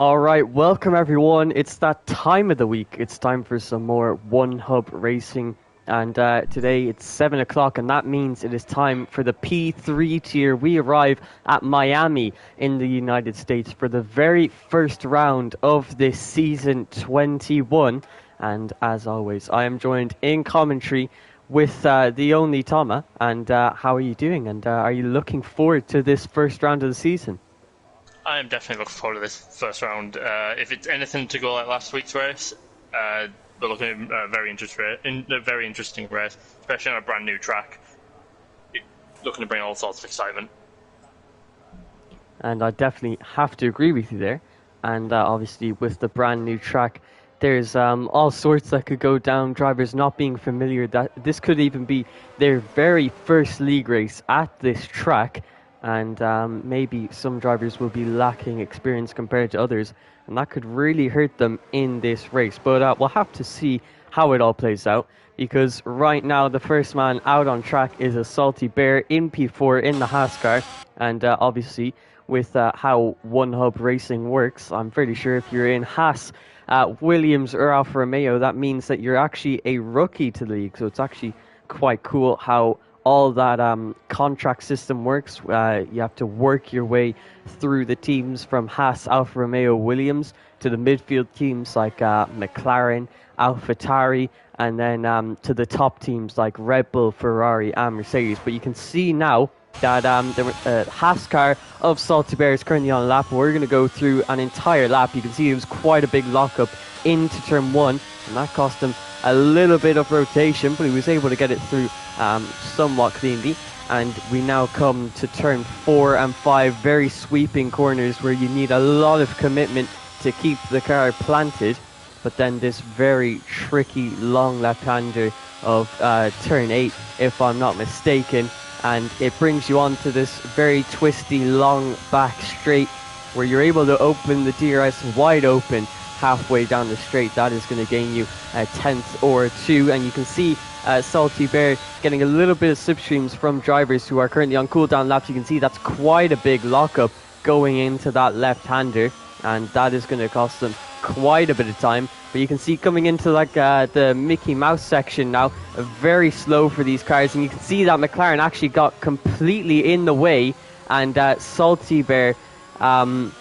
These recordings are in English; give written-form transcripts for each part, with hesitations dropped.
All right, welcome everyone. It's that time of the week. It's time for some more One Hub racing. And today it's 7 o'clock, and that means it is time for the P3 tier. We arrive at Miami in the United States for the very first round of this season 21. And as always, I am joined in commentary with the only Toma. And how are you doing? And are you looking forward to this first round of the season? I am definitely looking forward to this first round. If it's anything to go like last week's race, we're looking at a very interesting race, especially on a brand new track. Looking to bring all sorts of excitement. And I definitely have to agree with you there. And obviously with the brand new track, there's all sorts that could go down. Drivers not being familiar, that this could even be their very first league race at this track. And maybe some drivers will be lacking experience compared to others, and that could really hurt them in this race. But we'll have to see how it all plays out, because right now the first man out on track is a Salty Bear in P4 in the Haas car. And obviously with how One Hub racing works, I'm pretty sure if you're in Haas, Williams or Alfa Romeo, that means that you're actually a rookie to the league. So it's actually quite cool how all that contract system works. You have to work your way through the teams from Haas, Alfa Romeo, Williams to the midfield teams like McLaren, AlphaTauri, and then to the top teams like Red Bull, Ferrari, and Mercedes. But you can see now that the Haas car of Salty Bear is currently on a lap. We're going to go through an entire lap. You can see it was quite a big lockup into turn one, and that cost him a little bit of rotation, but he was able to get it through somewhat cleanly. And we now come to turn 4 and 5, very sweeping corners where you need a lot of commitment to keep the car planted. But then this very tricky long left-hander of turn 8, if I'm not mistaken, and it brings you on to this very twisty long back straight where you're able to open the DRS wide open halfway down the straight. That is going to gain you a tenth or two, and you can see Salty Bear getting a little bit of slipstreams from drivers who are currently on cooldown laps. You can see that's quite a big lockup going into that left-hander, and that is going to cost them quite a bit of time. But you can see coming into like the Mickey Mouse section now, very slow for these cars, and you can see that McLaren actually got completely in the way, and Salty Bear has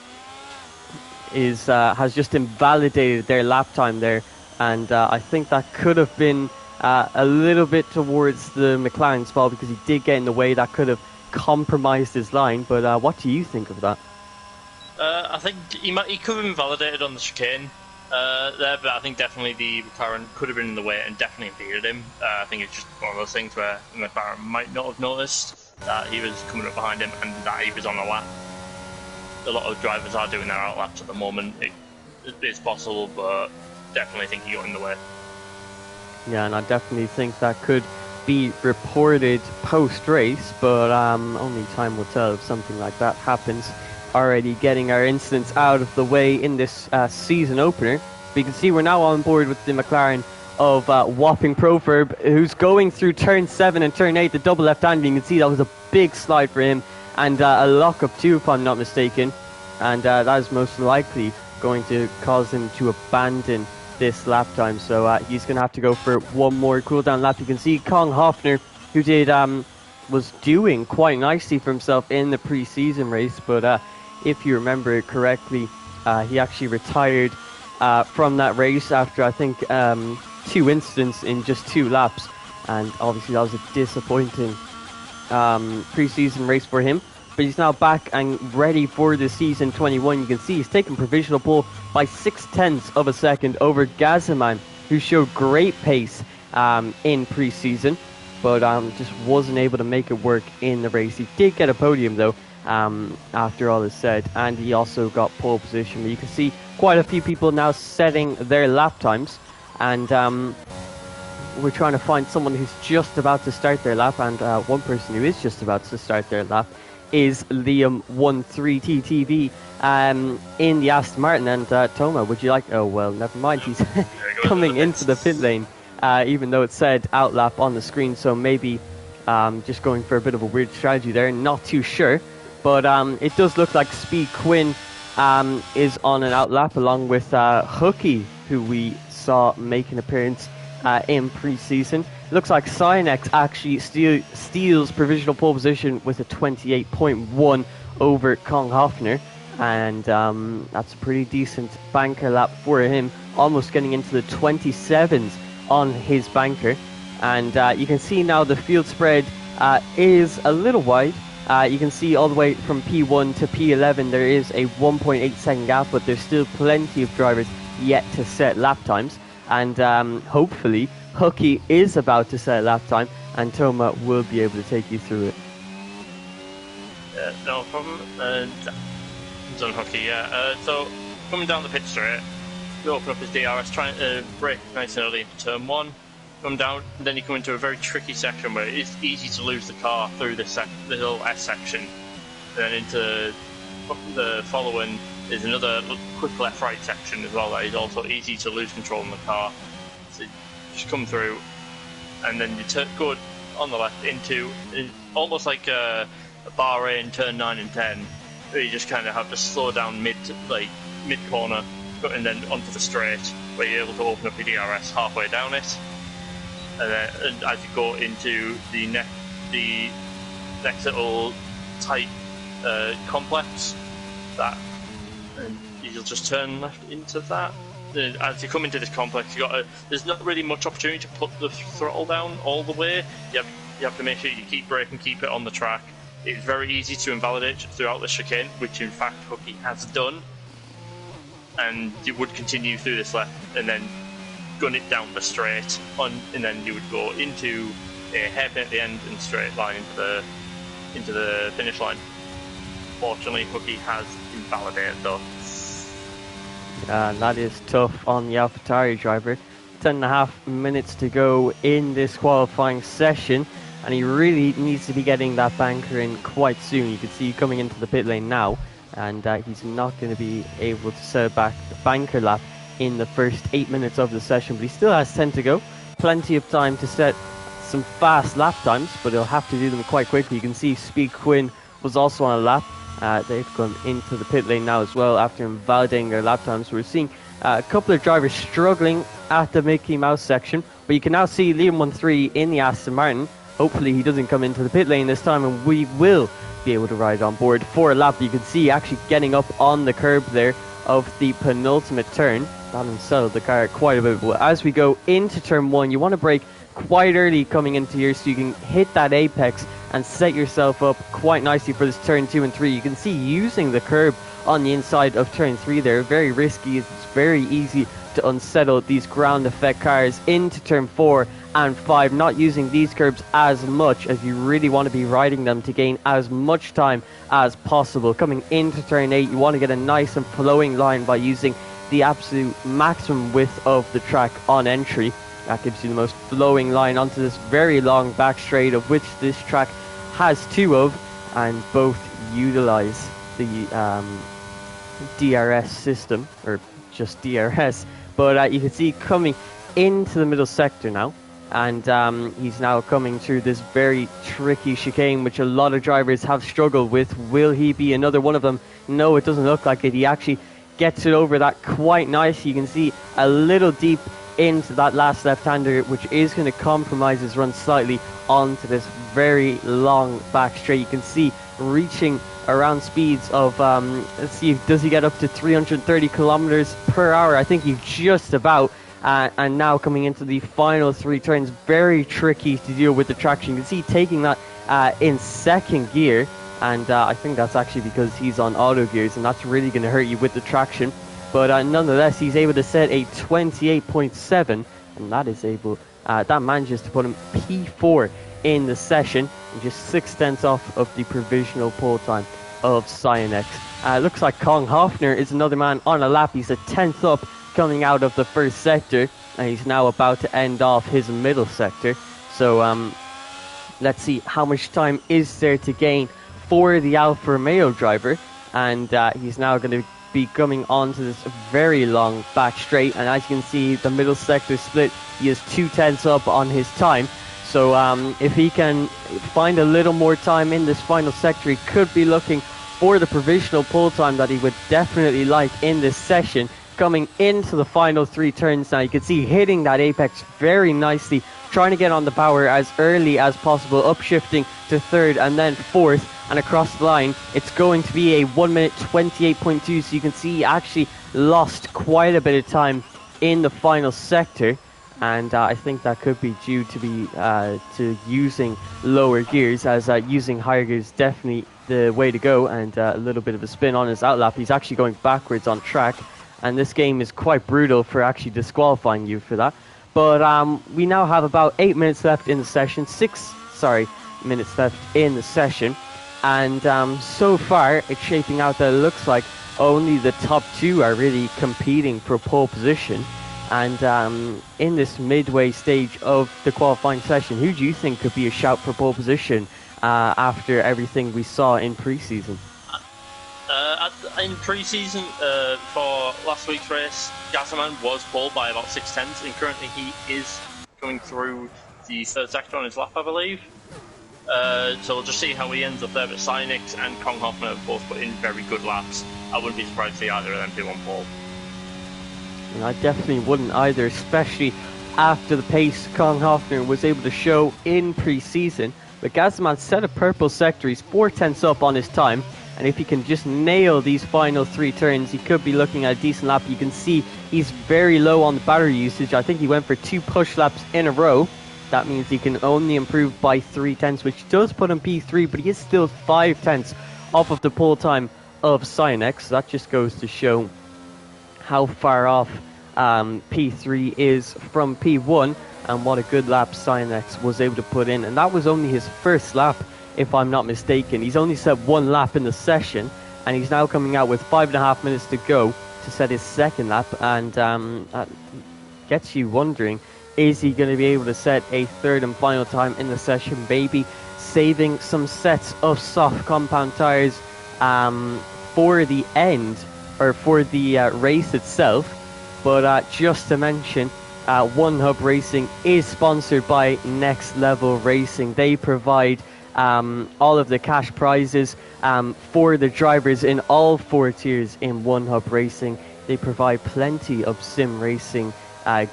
just invalidated their lap time there, and I think that could have been a little bit towards the McLaren's fault, because he did get in the way. That could have compromised his line. But what do you think of that? I think he could have invalidated on the chicane there, but I think definitely the McLaren could have been in the way and definitely impeded him. I think it's just one of those things where the McLaren might not have noticed that he was coming up behind him and that he was on a lap. A lot of drivers are doing their out laps at the moment. It's possible, but definitely think he got in the way. Yeah, and I definitely think that could be reported post-race, but only time will tell if something like that happens. Already getting our incidents out of the way in this season opener. But you can see we're now on board with the McLaren of Whopping Proverb, who's going through turn 7 and turn 8, the double left-hand. You can see that was a big slide for him, and a lockup too, if I'm not mistaken. And that is most likely going to cause him to abandon this lap time. So he's going to have to go for one more cooldown lap. You can see Kong Hoffner, who was doing quite nicely for himself in the pre-season race, but if you remember it correctly, he actually retired from that race after, I think, 2 incidents in just 2 laps. And obviously that was a disappointing pre-season race for him. But he's now back and ready for the season 21. You can see he's taken provisional pole by 0.6 of a second over Gazaman, who showed great pace in pre-season, but just wasn't able to make it work in the race. He did get a podium though, after all is said, and he also got pole position. But you can see quite a few people now setting their lap times, and we're trying to find someone who's just about to start their lap, and one person who is just about to start their lap is Liam 13TTV in the Aston Martin. And Toma, would you like... Oh, well, never mind. He's coming into the pit lane, even though it said outlap on the screen. So maybe just going for a bit of a weird strategy there. Not too sure. But it does look like Speed Quinn is on an outlap along with Hooky, who we saw make an appearance in pre-season. Looks like Cynex actually steals provisional pole position with a 28.1 over Kong Hofner, and that's a pretty decent banker lap for him, almost getting into the 27s on his banker. And you can see now the field spread is a little wide. You can see all the way from P1 to P11 there is a 1.8 second gap, but there's still plenty of drivers yet to set lap times. And hopefully Hooky is about to set a lap time, and Toma will be able to take you through it. No problem. It's on Hooky, yeah. So coming down the pit straight, you open up his DRS, trying to brake nice and early into turn 1. Come down, and then you come into a very tricky section where it's easy to lose the car through this little S section. And then into the following is another quick left-right section as well that is also easy to lose control in the car. So you just come through, and then you go on the left into almost like a Bahrain turn 9 and 10, where you just kind of have to slow down mid corner, and then onto the straight, where you're able to open up your DRS halfway down it. And then as you go into the next little tight complex, and you'll just turn left into that. As you come into this complex, there's not really much opportunity to put the throttle down all the way. You have to make sure you keep braking, keep it on the track. It's very easy to invalidate throughout the chicane, which in fact Hooky has done. And you would continue through this left, and then gun it down the straight, and then you would go into a hairpin at the end and straight line into the finish line. Fortunately, Hooky has invalidated though. Yeah, that is tough on the AlphaTauri driver. 10.5 minutes to go in this qualifying session, and he really needs to be getting that banker in quite soon. You can see coming into the pit lane now, and he's not going to be able to set back the banker lap in the first 8 minutes of the session, but he still has 10 to go. Plenty of time to set some fast lap times, but he'll have to do them quite quickly. You can see Speed Quinn was also on a lap. They've gone into the pit lane now as well after invalidating their lap times. We're seeing a couple of drivers struggling at the Mickey Mouse section, but you can now see Liam 1-3 in the Aston Martin. Hopefully he doesn't come into the pit lane this time, and we will be able to ride on board for a lap. You can see actually getting up on the curb there of the penultimate turn. That unsettled the car quite a bit. But as we go into turn 1, you want to brake quite early coming into here so you can hit that apex and set yourself up quite nicely for this turn 2 and 3. You can see using the curb on the inside of turn 3 there, very risky. It's very easy to unsettle these ground effect cars into turn 4 and 5, not using these curbs as much as you really want to be riding them to gain as much time as possible. Coming into turn 8, you want to get a nice and flowing line by using the absolute maximum width of the track on entry. That gives you the most flowing line onto this very long back straight, of which this track has 2 of, and both utilize the DRS system, or just DRS. But you can see coming into the middle sector now, and he's now coming through this very tricky chicane, which a lot of drivers have struggled with. Will he be another one of them? No, it doesn't look like it. He actually gets it over that quite nice. You can see a little deep into that last left-hander, which is going to compromise his run slightly onto this very long back straight. You can see reaching around speeds of let's see, does he get up to 330 kilometers per hour? I think he's just about. And now coming into the final 3 turns, very tricky to deal with the traction. You can see taking that in second gear, and I think that's actually because he's on auto gears, and that's really going to hurt you with the traction. But nonetheless, he's able to set a 28.7, and that is able, that manages to put him P4 in the session, and just 6/10 off of the provisional pole time of Cynex. Looks like Kong Hofner is another man on a lap. He's a 10th up coming out of the first sector, and he's now about to end off his middle sector. So let's see how much time is there to gain for the Alfa Romeo driver, and he's now going to be coming onto this very long back straight, and as you can see the middle sector split, he is 2/10 up on his time. So if he can find a little more time in this final sector, he could be looking for the provisional pole time that he would definitely like in this session. Coming into the final 3 turns now, you can see hitting that apex very nicely, trying to get on the power as early as possible, upshifting to 3rd and then 4th, and across the line it's going to be a 1 minute 28.2, so you can see he actually lost quite a bit of time in the final sector, and I think that could be due to using lower gears, as using higher gears is definitely the way to go, and a little bit of a spin on his outlap. He's actually going backwards on track, and this game is quite brutal for actually disqualifying you for that. But we now have about 8 minutes left in the session, 6 minutes left in the session, and so far it's shaping out that it looks like only the top 2 are really competing for pole position. And in this midway stage of the qualifying session, who do you think could be a shout for pole position after everything we saw in pre-season? In pre-season, for last week's race, Gazzaman was pole by about 6/10, and currently he is going through the 3rd sector on his lap, I believe. So we'll just see how he ends up there, but Cynix and Konghoffner have both put in very good laps. I wouldn't be surprised to see either of them do on pole. And I definitely wouldn't either, especially after the pace Konghoffner was able to show in pre-season. But Gazzaman set a purple sector, he's 4/10 up on his time, and if he can just nail these final 3 turns, he could be looking at a decent lap. You can see he's very low on the battery usage. I think he went for 2 push laps in a row. That means he can only improve by 3/10, which does put him P3, but he is still 5/10 off of the pole time of Cynix. So that just goes to show how far off P3 is from P1, and what a good lap Cynix was able to put in. And that was only his first lap, if I'm not mistaken. He's only set 1 lap in the session, and he's now coming out with 5.5 minutes to go to set his 2nd lap, and that gets you wondering, is he going to be able to set a 3rd and final time in the session, maybe saving some sets of soft compound tires for the end, or for the race itself. But just to mention, One Hub Racing is sponsored by Next Level Racing. They provide all of the cash prizes for the drivers in all 4 tiers in One Hub Racing. They provide plenty of sim racing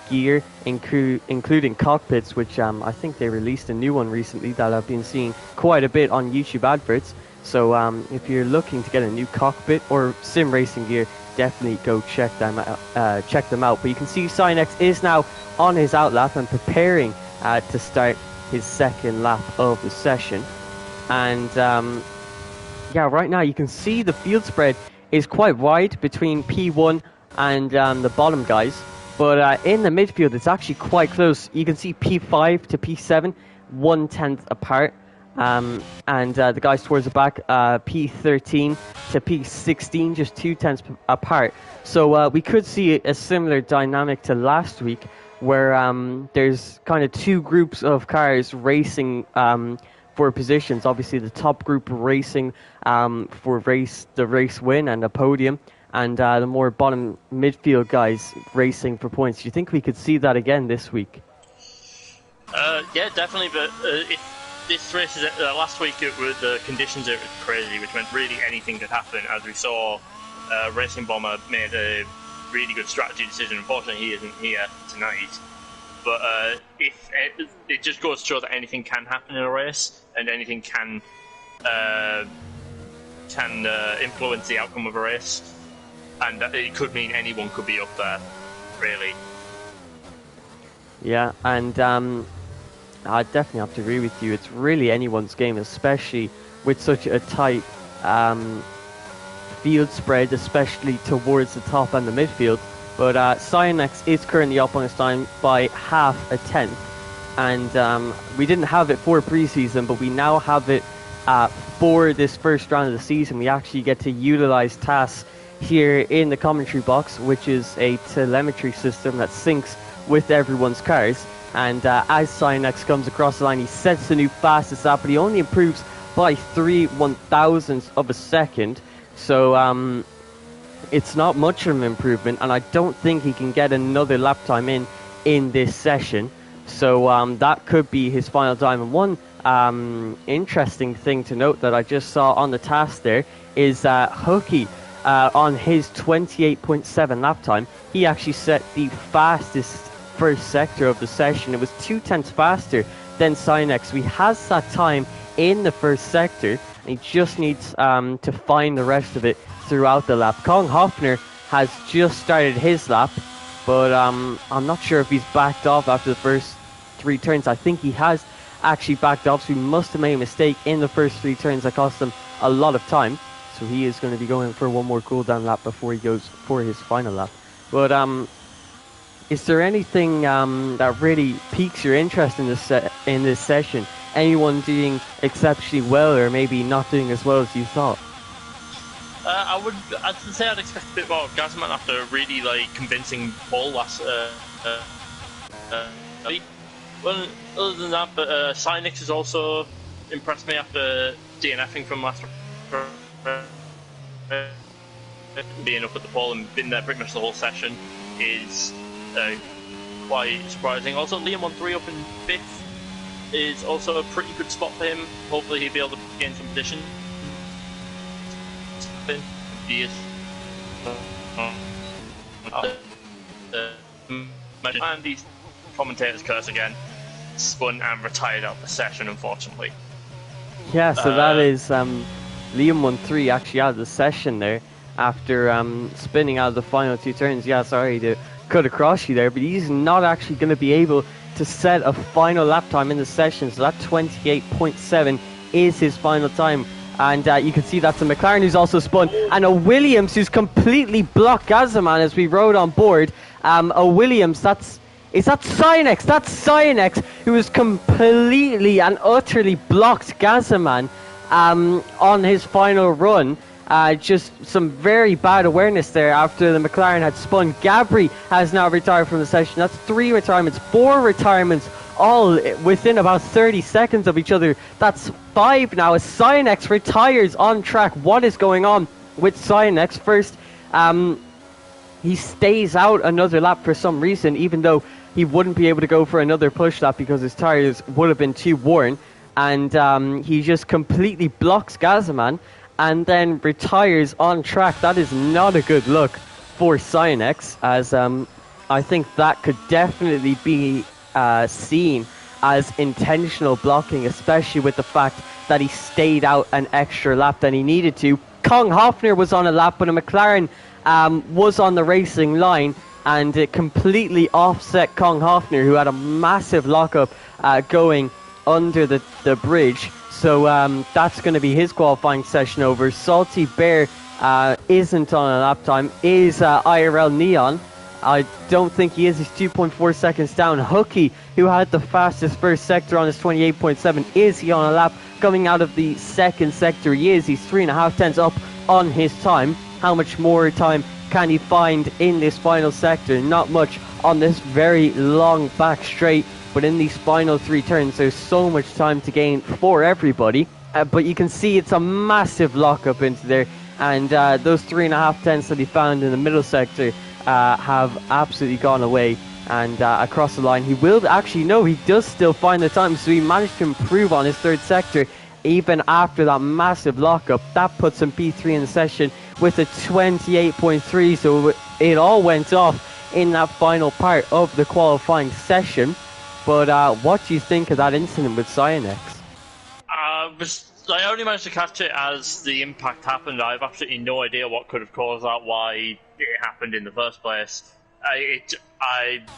gear, including cockpits, which I think they released a new one recently that I've been seeing quite a bit on YouTube adverts. So if you're looking to get a new cockpit or sim racing gear, definitely go check them out. But you can see Cynix is now on his outlap and preparing to start his 2nd lap of the session. And yeah, right now you can see the field spread is quite wide between P1 and the bottom guys, but in the midfield it's actually quite close. You can see P5 to P7 1/10 apart, and the guys towards the back, P13 to P16 just 2/10 apart. So we could see a similar dynamic to last week, where there's kind of 2 groups of cars racing for positions. Obviously the top group racing for the race win and a podium, and the more bottom midfield guys racing for points. Do you think we could see that again this week? Yeah, definitely, but if this race is last week, the conditions were crazy, which meant really anything could happen. As we saw, Racing Bomber made a really good strategy decision. Unfortunately, he isn't here tonight. But if it just goes to show that anything can happen in a race, and anything can influence the outcome of a race, and it could mean anyone could be up there, really. Yeah, and I definitely have to agree with you. It's really anyone's game, especially with such a tight field spread, especially towards the top and the midfield. But Cynix is currently up on his time by 0.5 and we didn't have it for preseason, but we now have it for this first round of the season. We actually get to utilize TAS here in the commentary box, which is a telemetry system that syncs with everyone's cars. And as Cynix comes across the line, he sets the new fastest lap, but he only improves by 3/1000ths of a second. So it's not much of an improvement, and I don't think he can get another lap time in this session. So that could be his final time. And one interesting thing to note that I just saw on the task there is Hooky on his 28.7 lap time. He actually set the fastest first sector of the session. It was 0.2 faster than Sinex. He has that time in the first sector. He just needs to find the rest of it throughout the lap. Kong Hoffner has just started his lap, but I'm not sure if he's backed off after the first 3 turns. I think he has actually backed off, so he must have made a mistake in the first 3 turns that cost him a lot of time. So he is going to be going for one more cooldown lap before he goes for his final lap. But is there anything that really piques your interest in this session? Anyone doing exceptionally well, or maybe not doing as well as you thought? I'd say I'd expect a bit more of Gazman after a really convincing pole last. Well, other than that, but Cynix has also impressed me after DNFing from last being up at the pole and been there pretty much the whole session is quite surprising. Also, Liam 1-3 up in 5th is also a pretty good spot for him. Hopefully he'll be able to gain some position. He is and these commentators curse again, spun and retired out the session, unfortunately. Yeah, so that is Liam 1-3 actually out of the session there after spinning out of the final 2 turns. Yeah, sorry to cut across you there, but he's not actually going to be able to set a final lap time in the session, so that 28.7 is his final time. And you can see that's a McLaren who's also spun, and a Williams who's completely blocked Gazaman as we rode on board. A Williams, is that Sinex? That's Sinex, who has completely and utterly blocked Gazaman on his final run. Just some very bad awareness there after the McLaren had spun. Gabri has now retired from the session. That's 3 retirements, 4 retirements, all within about 30 seconds of each other. That's 5 now as Sinex retires on track. What is going on with Sinex? First, he stays out another lap for some reason, even though he wouldn't be able to go for another push lap because his tires would have been too worn. And he just completely blocks Gazaman and then retires on track. That is not a good look for Sinex, as I think that could definitely be seen as intentional blocking, especially with the fact that he stayed out an extra lap than he needed to. Kong Hoffner was on a lap, but a McLaren was on the racing line, and it completely offset Kong Hoffner, who had a massive lockup going under the bridge. So that's going to be his qualifying session over. Salty Bear isn't on a lap time, is IRL Neon. I don't think he is. He's 2.4 seconds down. Hooky, who had the fastest first sector on his 28.7, is he on a lap? Coming out of the second sector, he is. He's 3.5 tenths up on his time. How much more time can he find in this final sector? Not much on this very long back straight, but in these final 3 turns, there's so much time to gain for everybody. But you can see it's a massive lockup into there, and those 3.5 tenths that he found in the middle sector have absolutely gone away. And across the line, he will actually, no, he does still find the time, so he managed to improve on his third sector even after that massive lockup. That puts him P3 in the session with a 28.3, so it all went off in that final part of the qualifying session. But what do you think of that incident with Cyanex? I only managed to catch it as the impact happened. I have absolutely no idea what could have caused that, why it happened in the first place.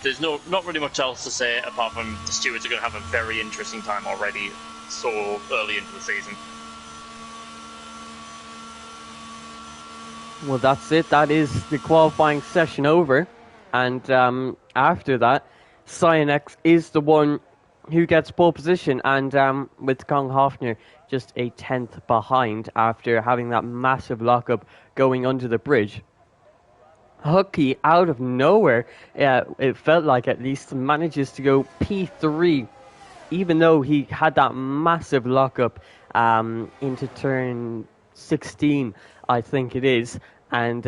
There's not really much else to say apart from the stewards are going to have a very interesting time already so early into the season. Well, that's it. That is the qualifying session over. And after that, Cyanex is the one who gets pole position, and with Kong Hoffner just a 10th behind after having that massive lockup going under the bridge. Hooky, out of nowhere, it felt like at least, manages to go P3, even though he had that massive lockup into turn 16, I think it is. And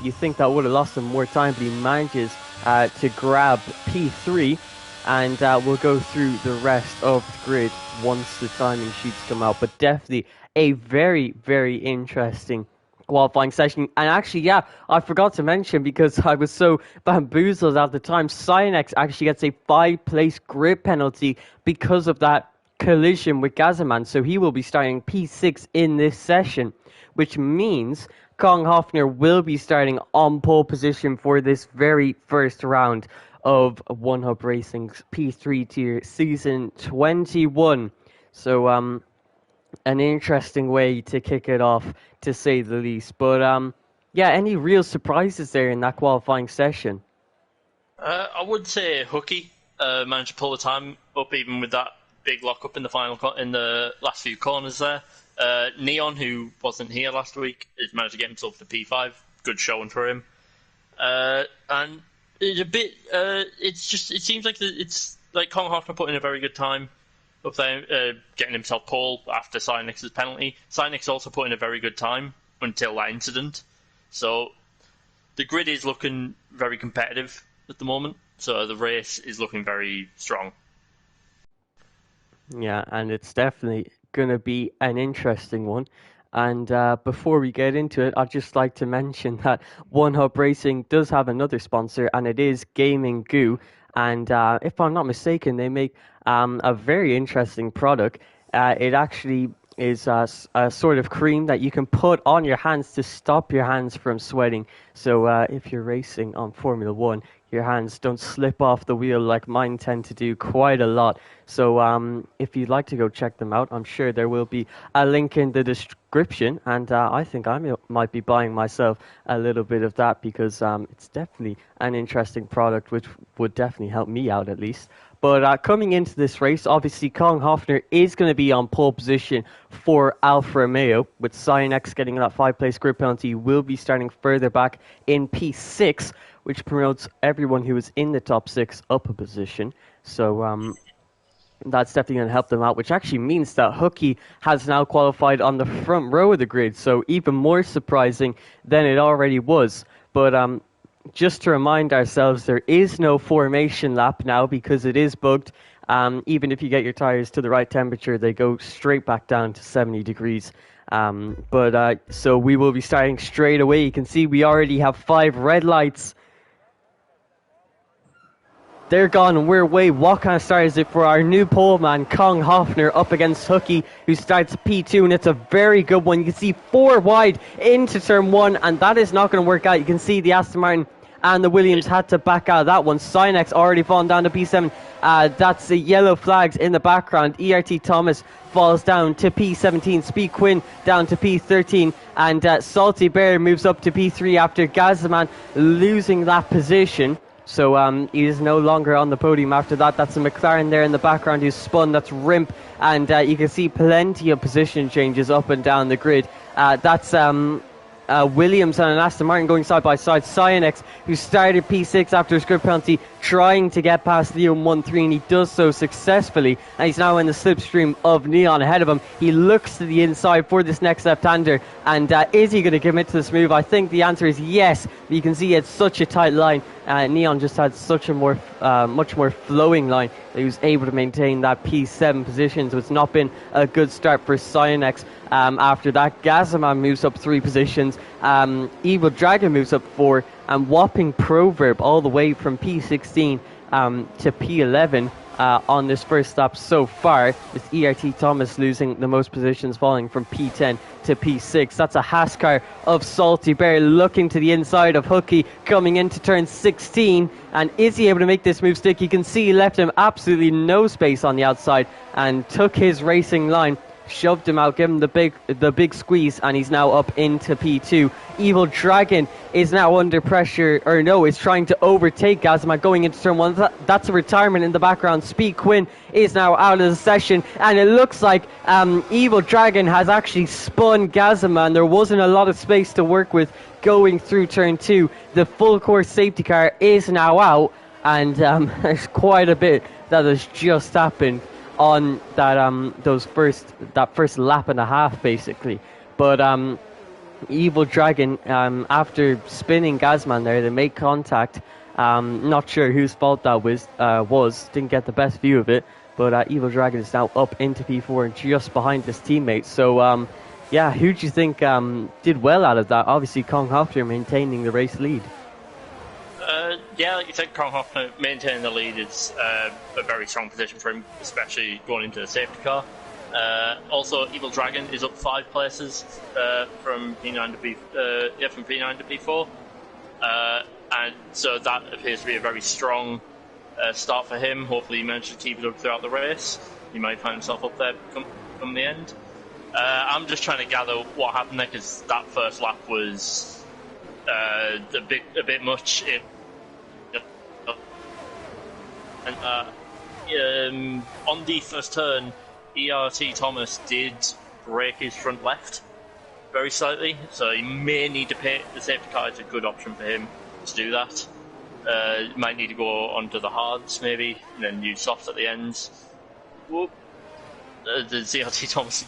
you think that would have lost him more time, but he manages to grab P3. and we'll go through the rest of the grid once the timing sheets come out. But definitely a very, very interesting qualifying session. And actually, yeah, I forgot to mention, because I was so bamboozled at the time, Cyanex actually gets a 5-place grid penalty because of that collision with Gazaman. So he will be starting P6 in this session, which means Kong Hofner will be starting on pole position for this very first round of One Hub Racing's P3 tier season 21. So an interesting way to kick it off, to say the least. But yeah, any real surprises there in that qualifying session? I would say Hooky managed to pull the time up even with that big lockup in the last few corners there. Neon, who wasn't here last week, has managed to get himself to P5. Good showing for him. And it's a bit. It seems like it's like Kong Hoffner put in a very good time up there, getting himself pole after Cynex's penalty. Cynex also put in a very good time until that incident. So the grid is looking very competitive at the moment. So the race is looking very strong. Yeah, and it's definitely going to be an interesting one. And before we get into it, I'd just like to mention that One Hub Racing does have another sponsor, and it is Gaming Goo. And if I'm not mistaken, they make a very interesting product. It actually is a sort of cream that you can put on your hands to stop your hands from sweating. So if you're racing on Formula One, your hands don't slip off the wheel like mine tend to do quite a lot. So if you'd like to go check them out, I'm sure there will be a link in the description. And I think I might be buying myself a little bit of that, because it's definitely an interesting product, which would definitely help me out at least. But coming into this race, obviously Kong Hofner is going to be on pole position for Alfa Romeo, with Cyanex getting that 5-place grid penalty. Will be starting further back in P6, which promotes everyone who is in the top 6 up a position. So that's definitely going to help them out, which actually means that Hooky has now qualified on the front row of the grid, so even more surprising than it already was. But just to remind ourselves, there is no formation lap now because it is bugged. Even if you get your tyres to the right temperature, they go straight back down to 70 degrees. So we will be starting straight away. You can see we already have 5 red lights. They're gone and we're away. What kind of start is it for our new pole man, Kong Hofner, up against Hooky, who starts P2, and it's a very good one. You can see 4 wide into turn 1, and that is not going to work out. You can see the Aston Martin and the Williams had to back out of that one. Cynex already fallen down to P7. That's the yellow flags in the background. ERT Thomas falls down to P17. Speed Quinn down to P13. And Salty Bear moves up to P3 after Gazaman losing that position. So he is no longer on the podium after that. That's a McLaren there in the background who's spun. That's Rimp. And you can see plenty of position changes up and down the grid. That's Williams and an Aston Martin going side by side. Cyanex, who started P6 after his grid penalty, trying to get past Leo 1-3, and he does so successfully. And he's now in the slipstream of Neon ahead of him. He looks to the inside for this next left-hander, and is he going to commit to this move? I think the answer is yes. But you can see it's such a tight line. Neon just had such a much more flowing line that he was able to maintain that P7 position. So it's not been a good start for Cyanex. After that, Gazaman moves up 3 positions. Evil Dragon moves up 4, and Whopping Proverb all the way from P16 to P11 on this first stop so far, with ERT Thomas losing the most positions, falling from P10 to P6. That's a Haskar of Salty Bear looking to the inside of Hooky coming into turn 16. And is he able to make this move stick? You can see he left him absolutely no space on the outside and took his racing line, shoved him out, gave him the big squeeze, and he's now up into P2. Evil Dragon is now under pressure, or no, is trying to overtake Gazaman going into turn 1. That's a retirement in the background. Speed Quinn is now out of the session, and it looks like Evil Dragon has actually spun Gazaman. There wasn't a lot of space to work with going through turn 2. The full course safety car is now out, and there's quite a bit that has just happened on that first lap and a half, basically. But Evil Dragon, after spinning Gazman there, they make contact Not sure whose fault that was. Didn't get the best view of it, but Evil Dragon is now up into P4 and just behind his teammates. So, yeah, who do you think did well out of that? Obviously, Kong Hofter maintaining the race lead. Yeah, like you said, Kong Hofter maintaining the lead is a very strong position for him, especially going into the safety car. Also, Evil Dragon is up 5 places from P9 to P4, and so that appears to be a very strong start for him. Hopefully, he manages to keep it up throughout the race. He might find himself up there come the end. I'm just trying to gather what happened there, because that first lap was a bit much. And on the first turn, ERT Thomas did break his front left very slightly, so he may need to pit the safety car. It's a good option for him to do that. Might need to go onto the hards maybe, and then use softs at the ends. Whoop. The CRT Thomas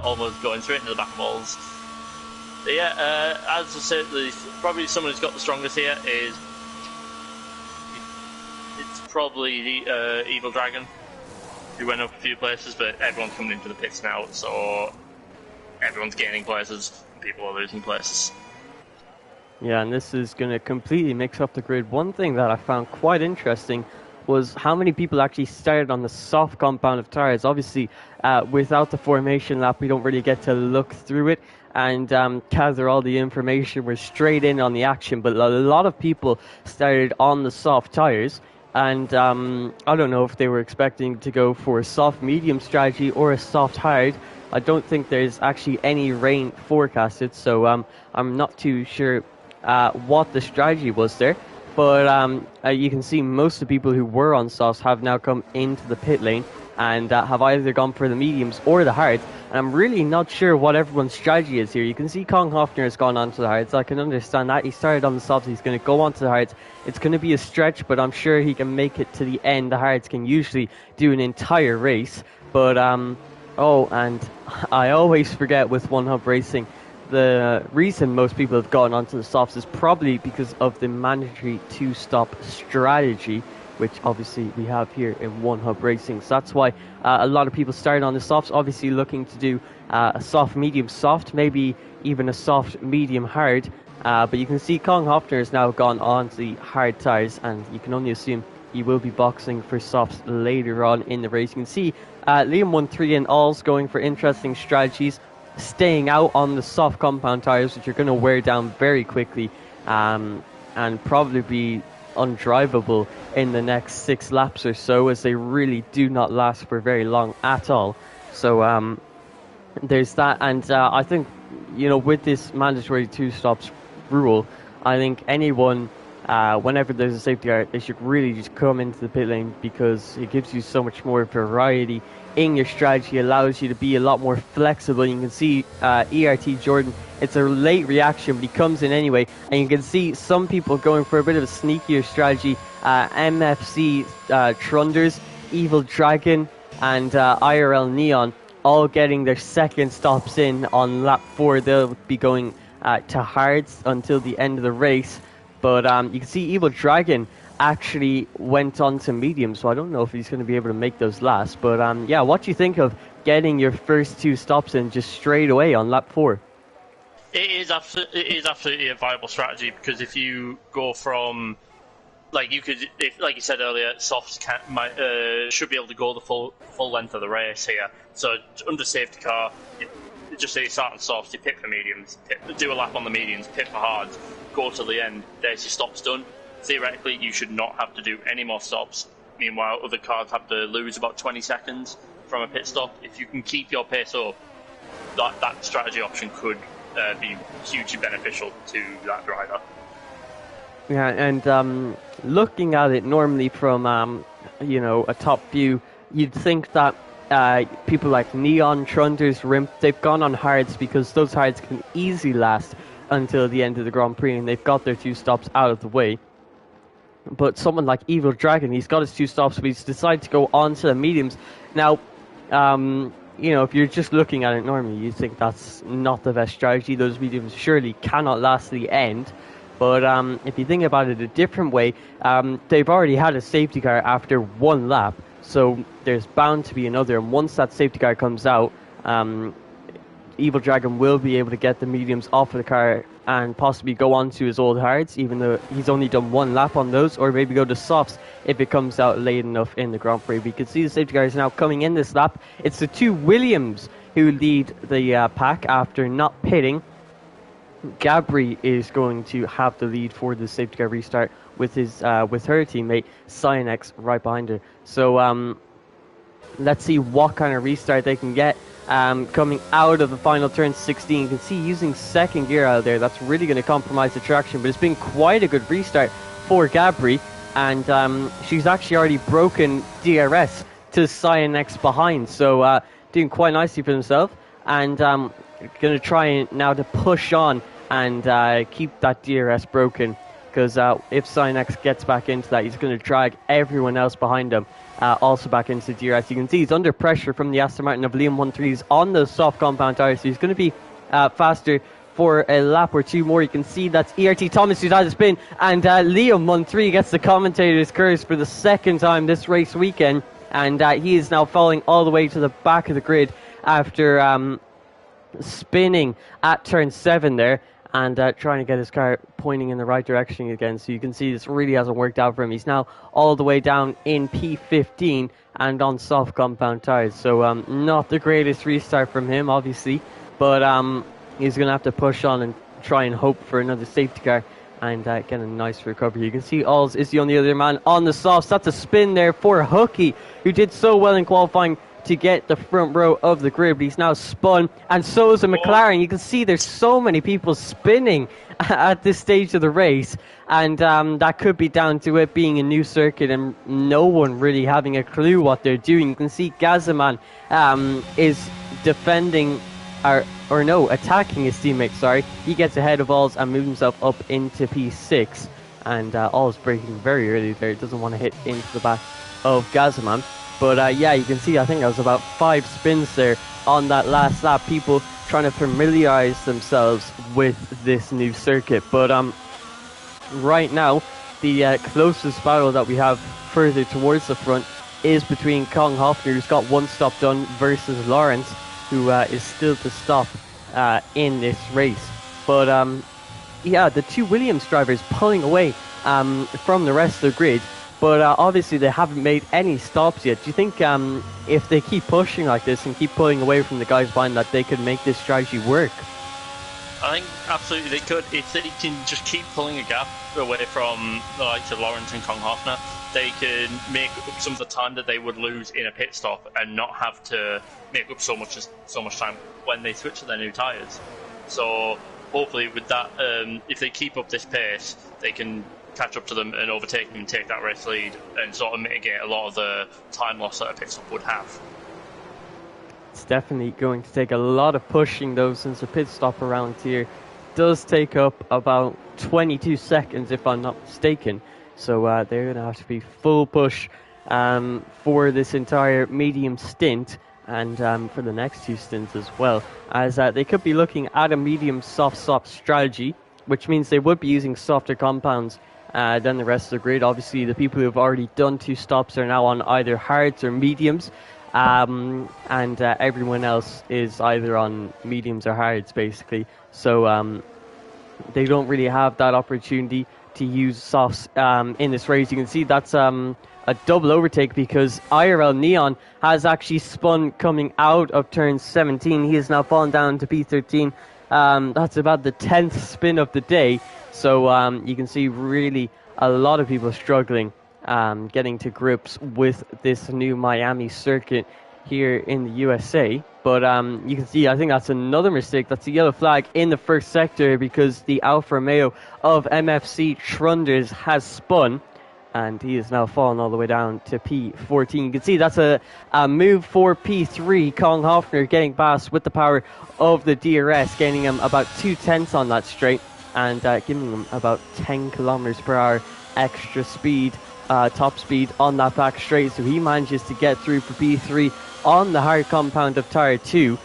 almost going straight into the back walls. But yeah, as I said, probably someone who's got the strongest here is probably the Evil Dragon, who went up a few places, but everyone's coming into the pits now, so everyone's gaining places, and people are losing places. Yeah, and this is going to completely mix up the grid. One thing that I found quite interesting was how many people actually started on the soft compound of tires. Obviously, without the formation lap, we don't really get to look through it and gather all the information. We're straight in on the action, but a lot of people started on the soft tires. And I don't know if they were expecting to go for a soft medium strategy or a soft hard. I don't think there's actually any rain forecasted, so I'm not too sure what the strategy was there. But you can see most of the people who were on softs have now come into the pit lane and have either gone for the mediums or the hards. And I'm really not sure what everyone's strategy is here. You can see Kong Hofner has gone onto the hards. I can understand that. He started on the softs. He's going to go onto the hards. It's going to be a stretch, but I'm sure he can make it to the end. The hards can usually do an entire race. But, oh, and I always forget with One Hub Racing, the reason most people have gone onto the softs is probably because of the mandatory 2-stop strategy, which obviously we have here in One Hub Racing. So that's why a lot of people started on the softs, obviously looking to do a soft, medium, soft, maybe even a soft, medium, hard. But you can see Kong Hofner has now gone on to the hard tires, and you can only assume he will be boxing for softs later on in the race. You can see Liam 1-3 and Alls going for interesting strategies, staying out on the soft compound tires, which are going to wear down very quickly and probably be undrivable in the next 6 laps or so, as they really do not last for very long at all. So there's that, and I think, you know, with this mandatory 2 stops rule, I think anyone, whenever there's a safety car, they should really just come into the pit lane, because it gives you so much more variety in your strategy, allows you to be a lot more flexible. You can see ERT Jordan, it's a late reaction, but he comes in anyway, and you can see some people going for a bit of a sneakier strategy. MFC Trunders, Evil Dragon, and IRL Neon all getting their second stops in on lap 4. They'll be going to hards until the end of the race, but you can see Evil Dragon actually went on to medium, so I don't know if he's going to be able to make those last. But yeah, what do you think of getting your first 2 stops in just straight away on lap 4? It is absolutely a viable strategy, because if you go from, like you could, like you said earlier, softs should be able to go the full length of the race here. So under safety car, just say you start on softs, you pick for mediums, do a lap on the mediums, pick for hards, go to the end. There's your stops done. Theoretically, you should not have to do any more stops. Meanwhile, other cars have to lose about 20 seconds from a pit stop. If you can keep your pace up, that strategy option could be hugely beneficial to that driver. Yeah, and looking at it normally from you know, a top view, you'd think that people like Neon, Trunders, Rimp, they've gone on hards because those hards can easily last until the end of the Grand Prix, and they've got their 2 stops out of the way. But someone like Evil Dragon, he's got his 2 stops, but he's decided to go on to the mediums. Now, you know, if you're just looking at it normally, you think that's not the best strategy. Those mediums surely cannot last to the end. But if you think about it a different way, they've already had a safety car after one lap, so there's bound to be another. And once that safety car comes out, Evil Dragon will be able to get the mediums off of the car and possibly go on to his old hards, even though he's only done one lap on those, or maybe go to softs if it comes out late enough in the Grand Prix. We can see the safety cars now coming in this lap. It's the two Williams who lead the pack after not pitting. Gabri is going to have the lead for the safety car restart with his with her teammate Cyanex right behind her. So let's see what kind of restart they can get. Coming out of the final turn 16, you can see using second gear out there. That's really going to compromise the traction, but it's been quite a good restart for Gabri, and she's actually already broken DRS to Cyanex behind, so doing quite nicely for himself, and going to try now to push on and keep that DRS broken, because if Cyanex gets back into that, he's going to drag everyone else behind him also back into DRS. You can see he's under pressure from the Aston Martin of Liam 13s on those soft compound tires, so he's going to be faster for a lap or two more. You can see that's ERT Thomas who's had a spin, and Liam 13 gets the commentator's curse for the second time this race weekend, and he is now falling all the way to the back of the grid after spinning at turn 7 there, and trying to get his car pointing in the right direction again. So you can see this really hasn't worked out for him. He's now all the way down in P15 and on soft compound tires. So not the greatest restart from him, obviously, but he's going to have to push on and try and hope for another safety car and get a nice recovery. You can see Alls is the only other man on the softs. That's a spin there for Hooky, who did so well in qualifying to get the front row of the grid, but he's now spun, and so is a McLaren. You can see there's so many people spinning at this stage of the race, and that could be down to it being a new circuit and no one really having a clue what they're doing. You can see Gazaman is defending, attacking his teammate, sorry. He gets ahead of Alls and moves himself up into P6, and Alls braking very early there. Doesn't want to hit into the back of Gazaman. But yeah, you can see I think there was about 5 spins there on that last lap. People trying to familiarize themselves with this new circuit. But right now, the closest battle that we have further towards the front is between Kong Hoffner, who's got one stop done, versus Lawrence, who is still to stop in this race. But yeah, the two Williams drivers pulling away from the rest of the grid. But obviously they haven't made any stops yet. Do you think if they keep pushing like this and keep pulling away from the guys behind, that they could make this strategy work? I think absolutely they could. If they can just keep pulling a gap away from the likes of Lawrence and Kong Hoffner, they can make up some of the time that they would lose in a pit stop and not have to make up so much time when they switch to their new tyres. So hopefully with that, if they keep up this pace, they can catch up to them and overtake them and take that race lead and sort of mitigate a lot of the time loss that a pit stop would have. It's definitely going to take a lot of pushing though, since the pit stop around here does take up about 22 seconds if I'm not mistaken. So they're going to have to be full push for this entire medium stint, and for the next 2 stints as well, as they could be looking at a medium soft stop strategy, which means they would be using softer compounds than the rest of the grid. Obviously, the people who have already done 2 stops are now on either hards or mediums, and everyone else is either on mediums or hards, basically. So they don't really have that opportunity to use softs in this race. You can see that's a double overtake, because IRL Neon has actually spun coming out of turn 17. He has now fallen down to P13. That's about the 10th spin of the day. So you can see really a lot of people struggling getting to grips with this new Miami circuit here in the USA. But you can see, I think that's another mistake. That's a yellow flag in the first sector, because the Alfa Romeo of MFC Trunders has spun, and he is now fallen all the way down to P14. You can see that's a move for P3. Kong Hoffner getting past with the power of the DRS, gaining him about 2/10 on that straight, and giving him about 10 kilometers per hour extra speed, top speed on that back straight. So he manages to get through for P3 on the hard compound of Tire 2,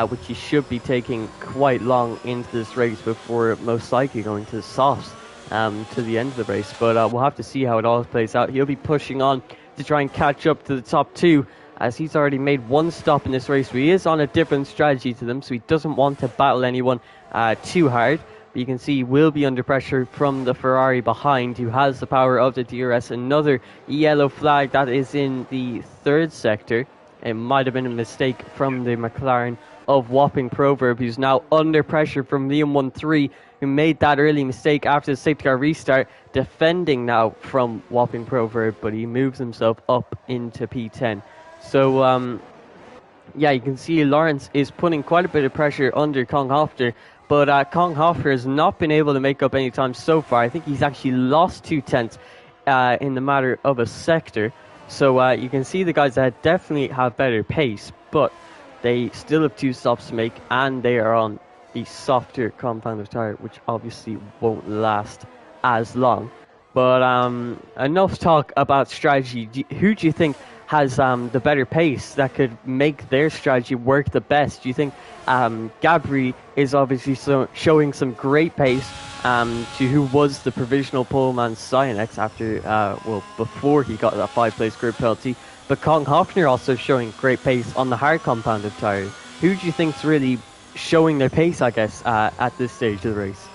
which he should be taking quite long into this race before most likely going to the softs. to the end of the race. But we'll have to see how it all plays out. He'll be pushing on to try and catch up to the top two, as he's already made one stop in this race. So he is on a different strategy to them, so he doesn't want to battle anyone too hard. But you can see he will be under pressure from the Ferrari behind, who has the power of the DRS. Another yellow flag that is in the third sector. It might have been a mistake from the McLaren of Whopping Proverb, who's now under pressure from Liam 1-3, who made that early mistake after the safety car restart, defending now from Whopping Proverb, but he moves himself up into P10. So, yeah, you can see Lawrence is putting quite a bit of pressure under Kong Hofner, but Kong Hofner has not been able to make up any time so far. I think he's actually lost 2/10 in the matter of a sector. So you can see the guys ahead definitely have better pace, but they still have 2 stops to make, and they are on a softer compound of tyre, which obviously won't last as long. But enough talk about strategy. Who do you think has the better pace that could make their strategy work the best? Do you think Gabri is obviously showing some great pace to who was the provisional poleman Cyanex after, before he got that 5-place grid penalty, but Kong Hofner also showing great pace on the hard compounded tyres. Who do you think's really showing their pace, I guess, at this stage of the race?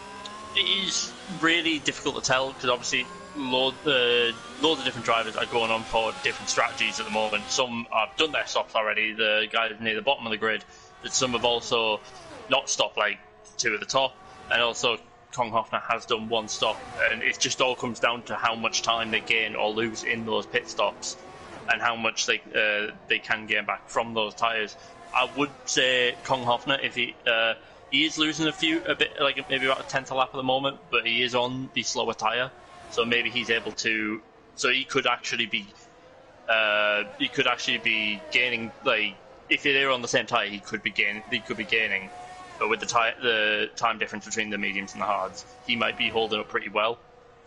It is really difficult to tell, because obviously loads of different drivers are going on for different strategies at the moment. Some have done their stops already, the guys near the bottom of the grid, but some have also not stopped, like 2 at the top, and also Kong Hofner has done 1 stop, and it just all comes down to how much time they gain or lose in those pit stops, and how much they can gain back from those tyres. I would say Kong Hofner, if he is losing a bit, like maybe about a 10th a lap at the moment, but he is on the slower tyre, so maybe he's able to. So he could actually be gaining. Like if they're on the same tyre, he could be gaining. But with the time difference between the mediums and the hards, he might be holding up pretty well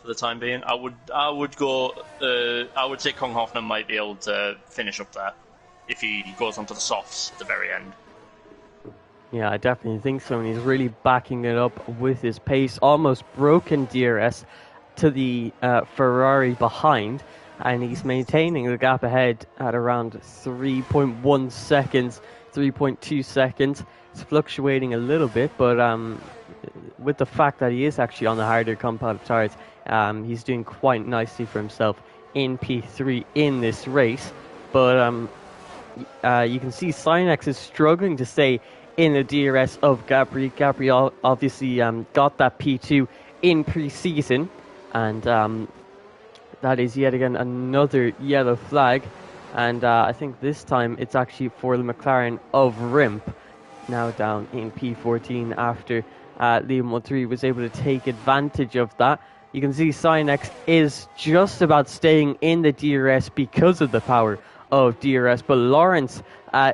for the time being. I would say Kong Hofner might be able to finish up there if he goes onto the softs at the very end. Yeah, I definitely think so, and he's really backing it up with his pace. Almost broken DRS to the Ferrari behind, and he's maintaining the gap ahead at around 3.1 seconds, 3.2 seconds. It's fluctuating a little bit, but with the fact that he is actually on the harder compound tyres, he's doing quite nicely for himself in P3 in this race. But you can see Cyanex is struggling to stay in the DRS of Gabri. Gabri obviously got that P2 in pre-season, and that is yet again another yellow flag. And I think this time it's actually for the McLaren of Rimp, now down in P14 after Liam 1-3 was able to take advantage of that. You can see Cyanex is just about staying in the DRS because of the power of DRS, but Lawrence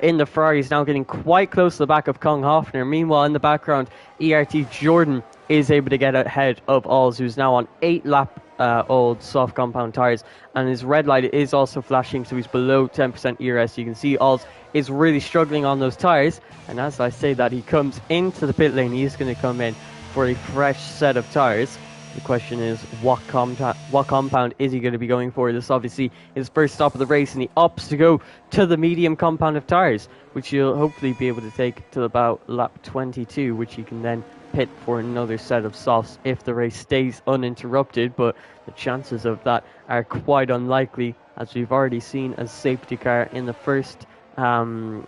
in the Ferrari is now getting quite close to the back of Kong Hofner. Meanwhile, in the background, ERT Jordan is able to get ahead of Alls, who's now on 8-lap old soft compound tyres, and his red light is also flashing, so he's below 10% ERS. You can see Alls is really struggling on those tyres, and as I say that, he comes into the pit lane. He's going to come in for a fresh set of tyres. The question is, what compound is he going to be going for? This obviously his first stop of the race, and he opts to go to the medium compound of tyres, which he'll hopefully be able to take to about lap 22, which he can then pit for another set of softs if the race stays uninterrupted. But the chances of that are quite unlikely, as we've already seen a safety car in the first 2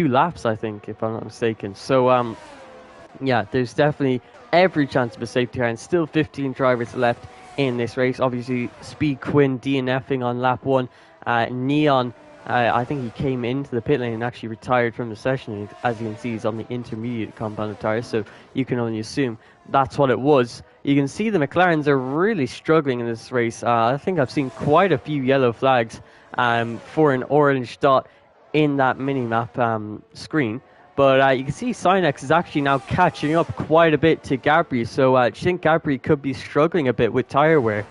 laps, I think, if I'm not mistaken. So yeah, there's definitely every chance of a safety car, and still 15 drivers left in this race. Obviously, Speed Quinn DNFing on lap 1. Neon, I think he came into the pit lane and actually retired from the session. As you can see, he's on the intermediate compound of tyres, so you can only assume that's what it was. You can see the McLarens are really struggling in this race. I think I've seen quite a few yellow flags for an orange dot in that mini-map screen. But you can see Cyanex is actually now catching up quite a bit to Gabri. So do you think Gabri could be struggling a bit with tyre wear?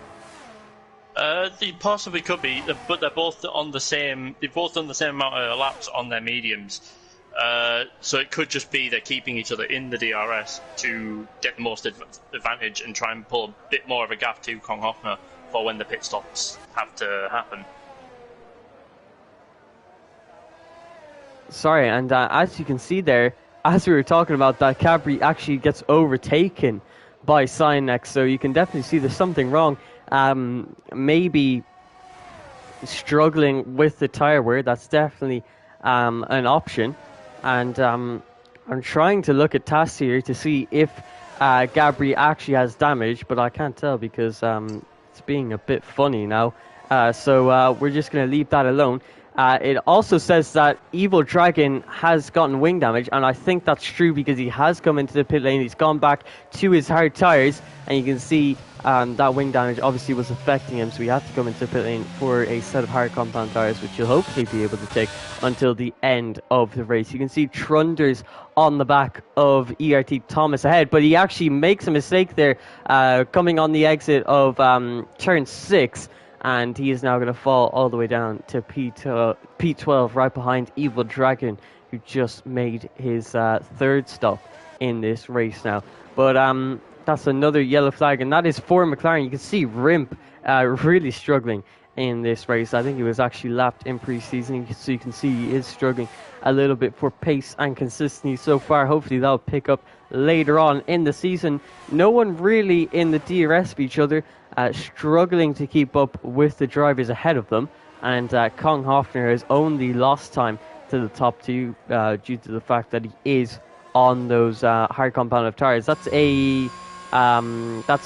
They possibly could be, but they're both on the same. They've both done the same amount of laps on their mediums. So it could just be they're keeping each other in the DRS to get the most advantage and try and pull a bit more of a gap to Kong Hofner for when the pit stops have to happen. Sorry, and as you can see there, as we were talking about, that Cabri actually gets overtaken by Cyanex, so you can definitely see there's something wrong. Maybe struggling with the tire wear, that's definitely an option. And I'm trying to look at TAS here to see if Gabri actually has damage, but I can't tell because it's being a bit funny now. So we're just going to leave that alone. It also says that Evil Dragon has gotten wing damage, and I think that's true because he has come into the pit lane. He's gone back to his hard tires, and you can see that wing damage obviously was affecting him, so he had to come into the pit lane for a set of hard compound tires, which you'll hopefully be able to take until the end of the race. You can see Trunders on the back of ERT Thomas ahead, but he actually makes a mistake there coming on the exit of turn 6. And he is now going to fall all the way down to P12 right behind Evil Dragon, who just made his third stop in this race now. But that's another yellow flag, and that is for McLaren. You can see Rimp really struggling in this race. I think he was actually lapped in pre-season, so you can see he is struggling a little bit for pace and consistency so far. Hopefully that'll pick up later on in the season. No one really in the DRS of each other, struggling to keep up with the drivers ahead of them, and Kong Hofner has only lost time to the top two due to the fact that he is on those hard compound tires. That's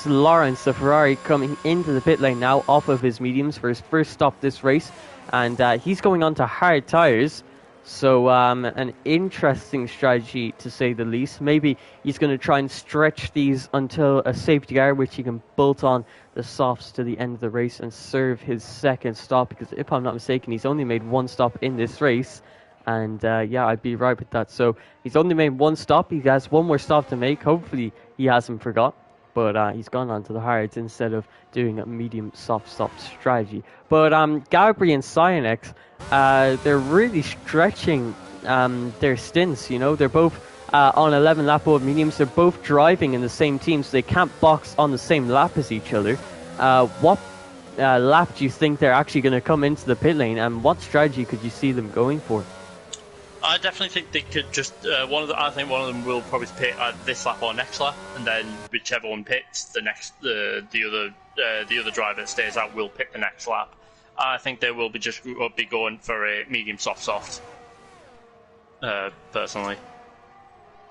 Lawrence, the Ferrari, coming into the pit lane now off of his mediums for his first stop this race, and he's going on to hard tires. So an interesting strategy to say the least. Maybe he's going to try and stretch these until a safety car, which he can bolt on the softs to the end of the race and serve his second stop, because if I'm not mistaken, he's only made one stop in this race. And yeah, I'd be right with that. So he's only made one stop. He has one more stop to make. Hopefully he hasn't forgot. But he's gone on to the hards instead of doing a medium soft stop strategy. But Gabri and Cyanex, they're really stretching their stints. You know, they're both on 11 lap mode mediums. They're both driving in the same team, so they can't box on the same lap as each other. What lap do you think they're actually going to come into the pit lane, and what strategy could you see them going for? I definitely think they could just I think one of them will probably pit this lap or next lap, and then whichever one pits, the other driver that stays out will pick the next lap. I think they will be going for a medium soft. Personally.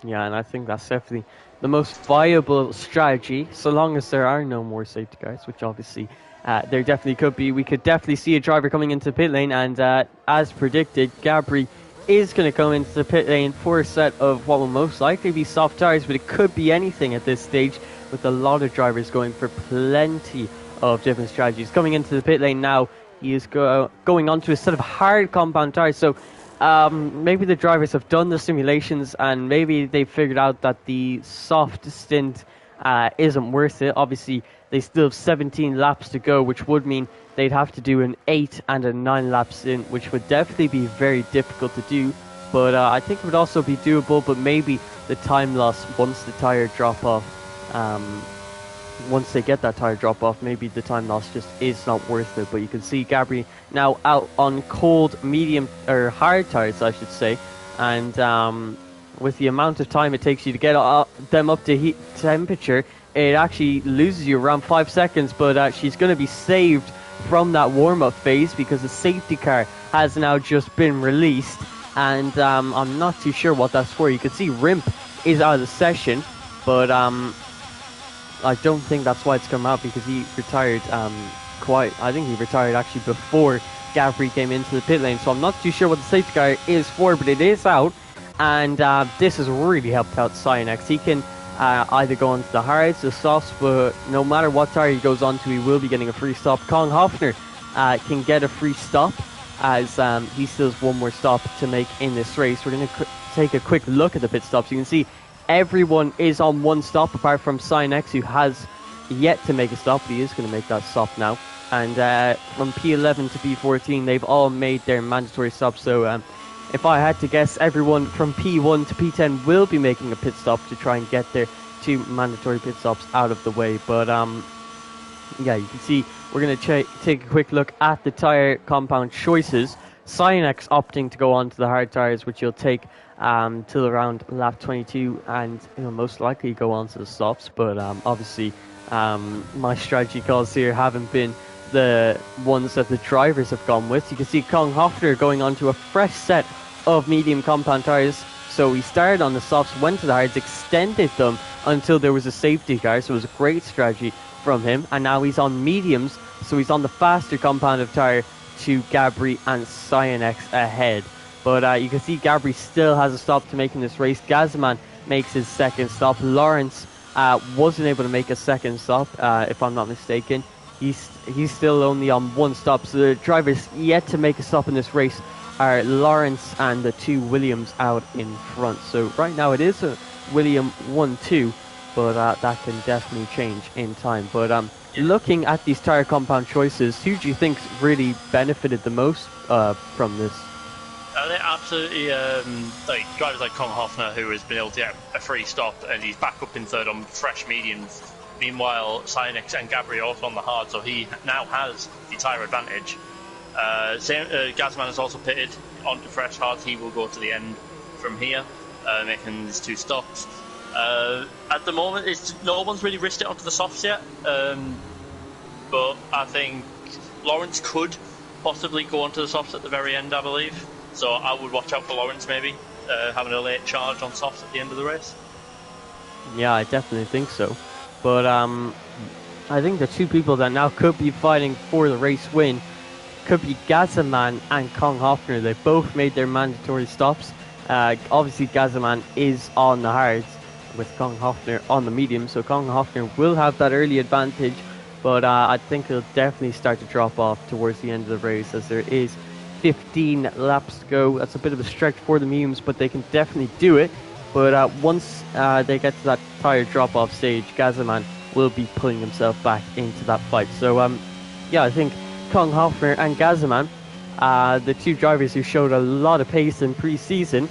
Yeah, and I think that's definitely the most viable strategy, so long as there are no more safety cars, which obviously there definitely could be. We could definitely see a driver coming into the pit lane, and as predicted, Gabri is going to come into the pit lane for a set of what will most likely be soft tires, but it could be anything at this stage, with a lot of drivers going for plenty of different strategies. Coming into the pit lane now, he is going onto a set of hard compound tires, so maybe the drivers have done the simulations and maybe they've figured out that the soft stint isn't worth it. Obviously, they still have 17 laps to go, which would mean they'd have to do an 8 and a 9 lap stint, which would definitely be very difficult to do. But I think it would also be doable, but maybe the time loss once the tire drop off, once they get that tire drop off, maybe the time loss just is not worth it. But you can see Gabri now out on cold, medium, or hard tires, I should say, and with the amount of time it takes you to get them up to heat temperature, it actually loses you around 5 seconds. But she's going to be saved from that warm-up phase because the safety car has now just been released, and I'm not too sure what that's for. You can see Rimp is out of the session, but I don't think that's why it's come out, because he retired I think he retired actually before Gabri came into the pit lane, so I'm not too sure what the safety car is for, but it is out, and this has really helped out Cyanex. He can either go onto the hards, the softs, but no matter what tire he goes onto, he will be getting a free stop. Kong Hofner can get a free stop, as he still has one more stop to make in this race. We're going to take a quick look at the pit stops. You can see everyone is on one stop apart from Cyanex, who has yet to make a stop. He is going to make that stop now. And from P11 to P14, they've all made their mandatory stops. So if I had to guess, everyone from P1 to P10 will be making a pit stop to try and get their 2 mandatory pit stops out of the way. But yeah, you can see we're going to take a quick look at the tyre compound choices. Cyonex opting to go on to the hard tyres, which you'll take till around lap 22, and most likely go on to the softs. But obviously, my strategy calls here haven't been the ones that the drivers have gone with. You can see Kong Hofner going on to a fresh set of medium compound tyres. So he started on the softs, went to the hards, extended them until there was a safety car. So it was a great strategy from him. And now he's on mediums, so he's on the faster compound tyre to Gabri and Cyonex ahead. But you can see Gabri still has a stop to make in this race. Gazman makes his second stop. Lawrence wasn't able to make a second stop, if I'm not mistaken. He's still only on one stop, so the drivers yet to make a stop in this race are Lawrence and the 2 Williams out in front. So right now it is a William 1-2, but that can definitely change in time. But looking at these tyre compound choices, who do you think really benefited the most from this? They absolutely, drivers like Kong Hofner, who has been able to get a free stop, and he's back up in third on fresh mediums. Meanwhile, Cyonex and Gabri are also on the hard, so he now has the tyre advantage. Gazman has also pitted onto fresh hards. He will go to the end from here, making his 2 stops. At the moment, no one's really risked it onto the softs yet, but I think Lawrence could possibly go onto the softs at the very end, I believe. So I would watch out for Lawrence maybe having a late charge on softs at the end of the race. Yeah, I definitely think so. But I think the 2 people that now could be fighting for the race win could be Gazaman and Kong Hofner. They both made their mandatory stops. Obviously, Gazaman is on the hards with Kong Hofner on the medium, so Kong Hofner will have that early advantage. But I think he'll definitely start to drop off towards the end of the race, as there is 15 laps to go. That's a bit of a stretch for the mediums, but they can definitely do it. But once they get to that tyre drop-off stage, Gazaman will be pulling himself back into that fight. So, yeah, I think Kong Hofner and Gazaman, the 2 drivers who showed a lot of pace in pre-season,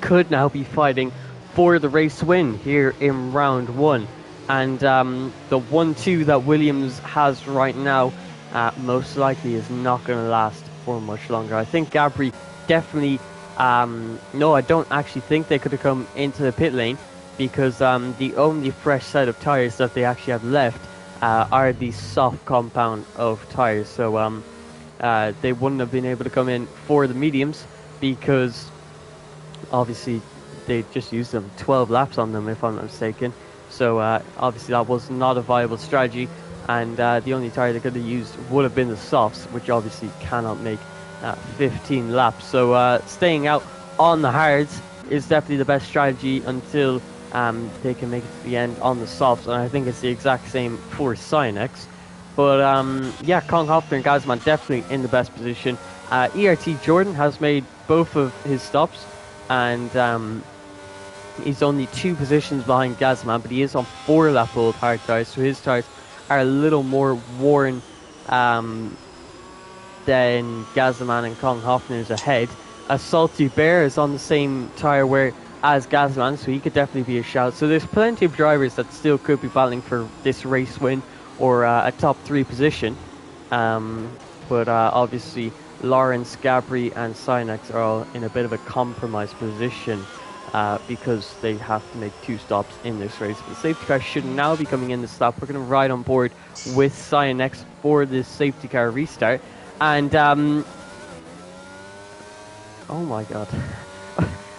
could now be fighting for the race win here in round 1. And the 1-2 that Williams has right now most likely is not going to last for much longer. I think Gabri definitely... no, I don't actually think they could have come into the pit lane, because the only fresh set of tyres that they actually have left are the soft compound of tyres. So they wouldn't have been able to come in for the mediums, because obviously they just used them 12 laps on them, if I'm not mistaken. So obviously that was not a viable strategy, and the only tyre they could have used would have been the softs, which obviously cannot make 15 laps. So staying out on the hards is definitely the best strategy until they can make it to the end on the softs, and I think it's the exact same for Cyonex. But yeah, Kong Hofner and Gazman definitely in the best position. ERT Jordan has made both of his stops, and he's only 2 positions behind Gazman, but he is on 4 lap old hard tyres, so his tyres are a little more worn than Gazman and Kong Hofner's ahead. Salty Bear is on the same tyre wear as Gazman, so he could definitely be a shout. So there's plenty of drivers that still could be battling for this race win or a top 3 position. But obviously Lawrence, Gabri and Cyonex are all in a bit of a compromised position because they have to make 2 stops in this race. But the safety car should now be coming in to stop. We're going to ride on board with Cyonex for this safety car restart. And oh my god,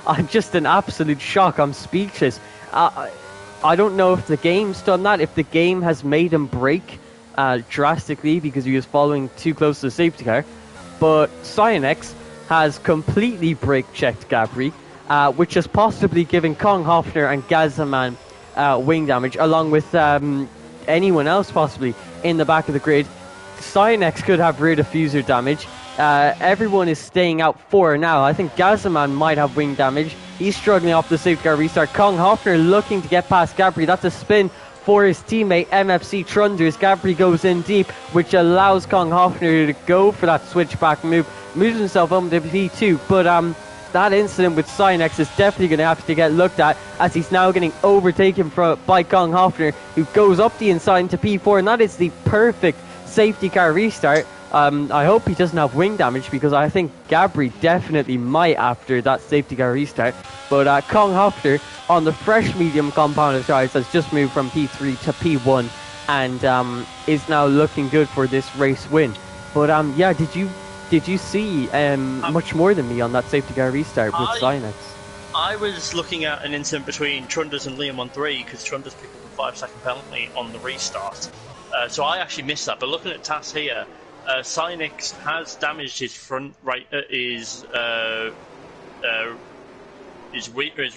I'm just in absolute shock. I'm speechless. I don't know if the game's done that, if the game has made him brake drastically because he was following too close to the safety car, but Cyonex has completely brake checked Gabri, which has possibly given Kong Hofner and Gazaman wing damage, along with anyone else possibly in the back of the grid. Cyonex could have rear diffuser damage. Everyone is staying out for now. I think Gazaman might have wing damage. He's struggling off the safety car restart. Kong Hofner looking to get past Gabri. That's a spin for his teammate MFC Trunders. Gabri goes in deep, which allows Kong Hoffner to go for that switchback move, moves himself up to P2, but that incident with Cynex is definitely going to have to get looked at, as he's now getting overtaken by Kong Hoffner, who goes up the inside into P4, and that is the perfect safety car restart. I hope he doesn't have wing damage, because I think Gabri definitely might after that safety car restart. But Kong Hoffner on the fresh medium compounded tires has just moved from P3 to P1 and is now looking good for this race win. But yeah, did you see much more than me on that safety car restart with Cynex? I was looking at an incident between Trunders and Liam on 3, because Trunders picked up a 5-second penalty on the restart. So I actually missed that, but looking at TAS here, Cynex has damaged his front right, his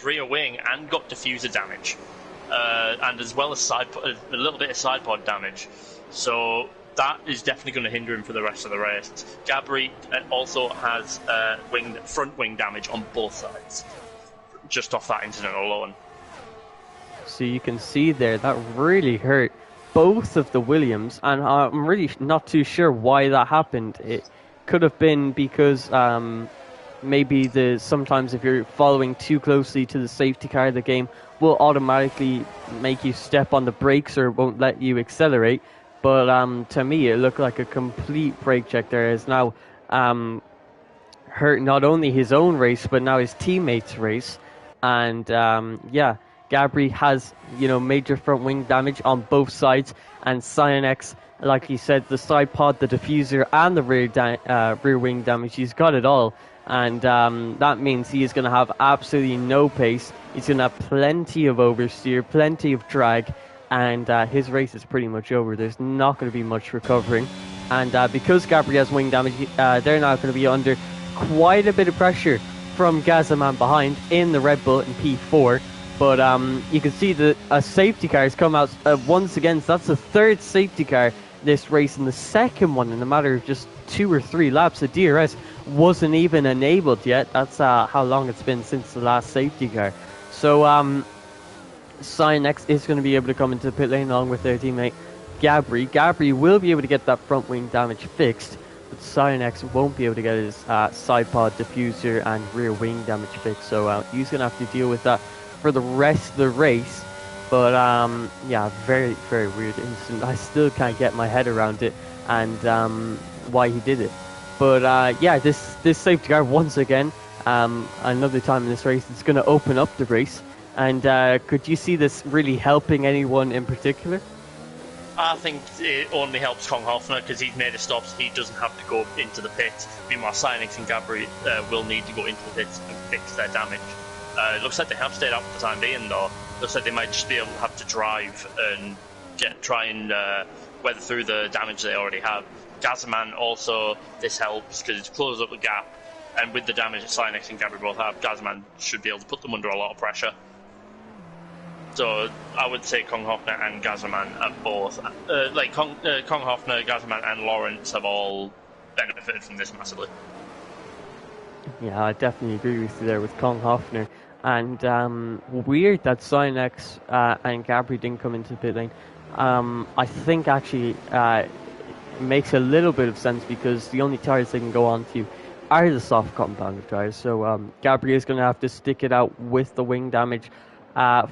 rear wing, and got diffuser damage, and as well as a little bit of side pod damage. So that is definitely going to hinder him for the rest of the race. Gabri also has front wing damage on both sides, just off that incident alone. So you can see there, that really hurt both of the Williams, and I'm really not too sure why that happened. It could have been because maybe sometimes if you're following too closely to the safety car, the game will automatically make you step on the brakes or won't let you accelerate. But to me, it looked like a complete brake check there. Has now hurt not only his own race, but now his teammates' race. And yeah, Gabri has, major front wing damage on both sides, and Cynex, like he said, the side pod, the diffuser, and the rear wing damage. He's got it all, and that means he is going to have absolutely no pace. He's going to have plenty of oversteer, plenty of drag, and his race is pretty much over. There's not going to be much recovering, and because Gabri has wing damage, they're now going to be under quite a bit of pressure from Gazaman behind in the Red Bull in P4. But you can see that a safety car has come out once again. So that's the third safety car this race, and the second one in a matter of just 2 or 3 laps. The DRS wasn't even enabled yet. That's how long it's been since the last safety car. So Cynex is going to be able to come into the pit lane along with their teammate Gabri. Gabri will be able to get that front wing damage fixed, but Cynex won't be able to get his side pod, diffuser, and rear wing damage fixed. So he's going to have to deal with that for the rest of the race. But yeah, very, very weird incident. I still can't get my head around it and why he did it. But yeah, this safety car once again, another time in this race, it's going to open up the race. And could you see this really helping anyone in particular? I think it only helps Kong Hoffner, because he's made a stop, so he doesn't have to go into the pit. Meanwhile, Cynex and Gabri will need to go into the pits and fix their damage. It looks like they have stayed out for the time being, though. Looks like they might just be able to have to drive and try and weather through the damage they already have. Gazaman also, this helps because it's closed up the gap, and with the damage that Cynex and Gabri both have, Gazaman should be able to put them under a lot of pressure. So I would say Kong Hoffner and Gazaman are both, Kong Hoffner, Gazaman and Lawrence have all benefited from this massively. Yeah, I definitely agree with you there with Kong Hoffner. And weird that Cynex and Gabri didn't come into the pit lane. I think actually it makes a little bit of sense, because the only tyres they can go on to are the soft compounded tyres. So Gabri is going to have to stick it out with the wing damage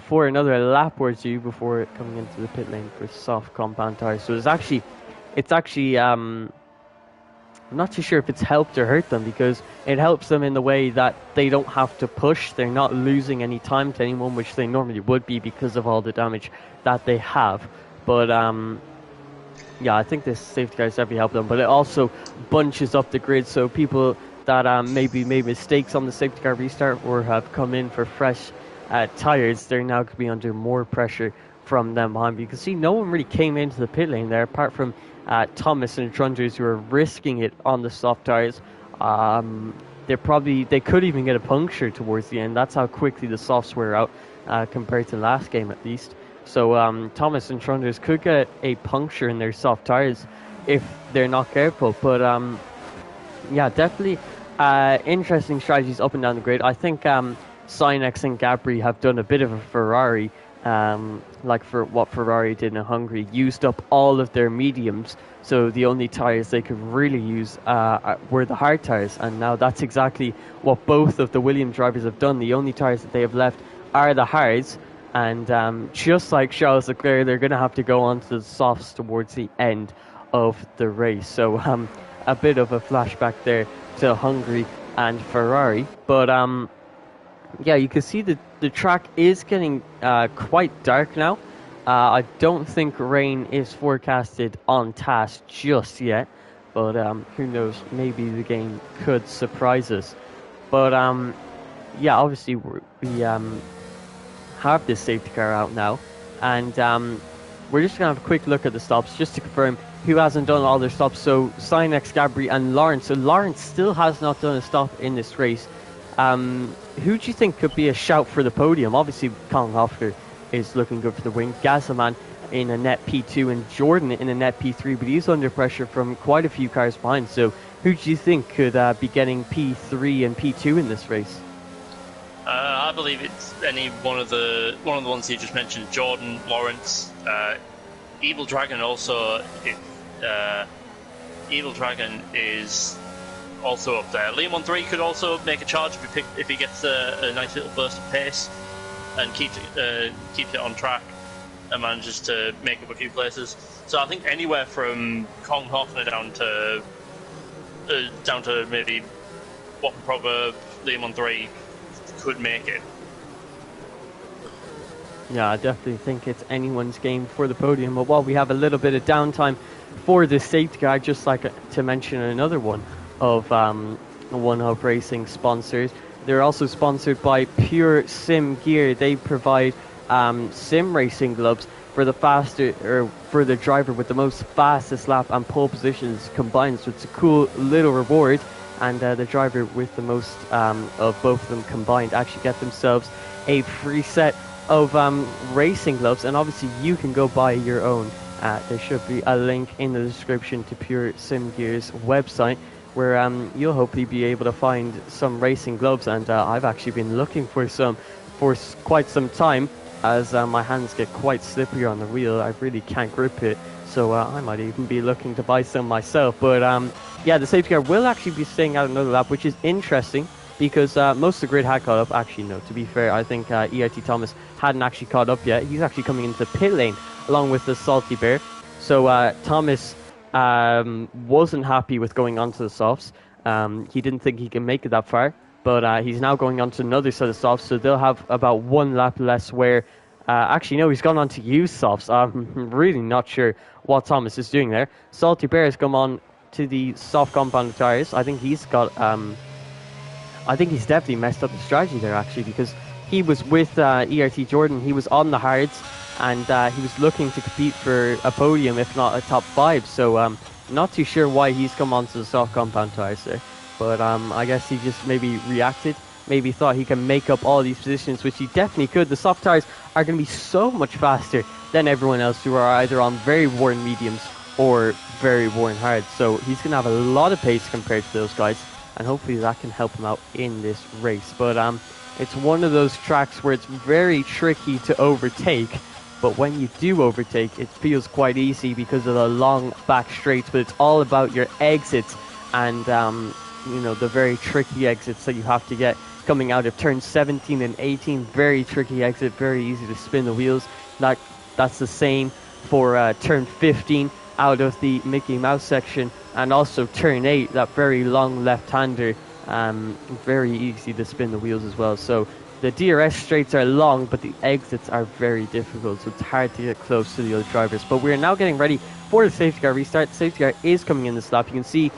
for another lap or two before coming into the pit lane for soft compound tyres. So it's actually I'm not too sure if it's helped or hurt them, because it helps them in the way that they don't have to push. They're not losing any time to anyone, which they normally would be because of all the damage that they have. But yeah, I think this safety car has definitely helped them. But it also bunches up the grid, so people that maybe made mistakes on the safety car restart or have come in for fresh tyres, they're now going to be under more pressure from them behind. You can see no one really came into the pit lane there, apart from Thomas and Trunders, who are risking it on the soft tyres. They could even get a puncture towards the end. That's how quickly the softs wear out compared to last game at least. So Thomas and Trunders could get a puncture in their soft tyres if they're not careful. But yeah, definitely interesting strategies up and down the grid. I think Cynex and Gabri have done a bit of a Ferrari like for what Ferrari did in Hungary, used up all of their mediums. So the only tires they could really use were the hard tires, and now that's exactly what both of the Williams drivers have done. The only tires that they have left are the hards, and just like Charles Leclerc, they're going to have to go on to the softs towards the end of the race. So a bit of a flashback there to Hungary and Ferrari, but yeah, you can see that the track is getting quite dark now. I don't think rain is forecasted on task just yet, but who knows? Maybe the game could surprise us. But yeah, obviously we have this safety car out now, and we're just gonna have a quick look at the stops just to confirm who hasn't done all their stops. So Sinex, Gabri, and Lawrence. So Lawrence still has not done a stop in this race. Who do you think could be a shout for the podium? Obviously, Colin Hoffner is looking good for the win. Gasselman in a net P2 and Jordan in a net P3, but he's under pressure from quite a few cars behind. So who do you think could be getting P3 and P2 in this race? I believe it's any one of the ones you just mentioned. Jordan, Lawrence, Evil Dragon also. Evil Dragon is also up there. Liam 3 could also make a charge if he gets a nice little burst of pace and keeps it on track and manages to make up a few places. So I think anywhere from Kong Hoffner down to maybe Whopping Proverb, Liam 3 could make it. Yeah, I definitely think it's anyone's game for the podium. But while we have a little bit of downtime for this safety car, I'd just like to mention another one of One Up Racing sponsors. They're also sponsored by Pure Sim Gear. They provide sim racing gloves for the driver with the most fastest lap and pole positions combined. So it's a cool little reward, and the driver with the most of both of them combined actually get themselves a free set of racing gloves, and obviously you can go buy your own. There should be a link in the description to Pure Sim Gear's website, where you'll hopefully be able to find some racing gloves, and I've actually been looking for some for quite some time, as my hands get quite slippery on the wheel. I really can't grip it, so I might even be looking to buy some myself. But yeah, the safety car will actually be staying out another lap, which is interesting, because most of the grid had caught up. Actually, no, to be fair, I think ERT Thomas hadn't actually caught up yet. He's actually coming into the pit lane along with the Salty Bear. So Thomas wasn't happy with going onto the softs. He didn't think he can make it that far, but he's now going on to another set of softs, so they'll have about one lap less where... actually, no, he's gone on to use softs. I'm really not sure what Thomas is doing there. Salty Bear has come on to the soft compound tires. I think he's got... I think he's definitely messed up the strategy there, actually, because he was with ERT Jordan. He was on the hards, and he was looking to compete for a podium, if not a top 5. So not too sure why he's come onto the soft compound tires there. But I guess he just maybe reacted, maybe thought he can make up all these positions, which he definitely could. The soft tires are going to be so much faster than everyone else who are either on very worn mediums or very worn hards. So he's going to have a lot of pace compared to those guys, and hopefully that can help him out in this race. But it's one of those tracks where it's very tricky to overtake, but when you do overtake, it feels quite easy because of the long back straights. But it's all about your exits and you know, the very tricky exits that you have to get coming out of turns 17 and 18. Very tricky exit, very easy to spin the wheels. That's the same for turn 15 out of the Mickey Mouse section, and also turn 8, that very long left-hander, very easy to spin the wheels as well. So the DRS straights are long, but the exits are very difficult, so it's hard to get close to the other drivers. But we're now getting ready for the safety car restart. The safety car is coming in this lap. You can see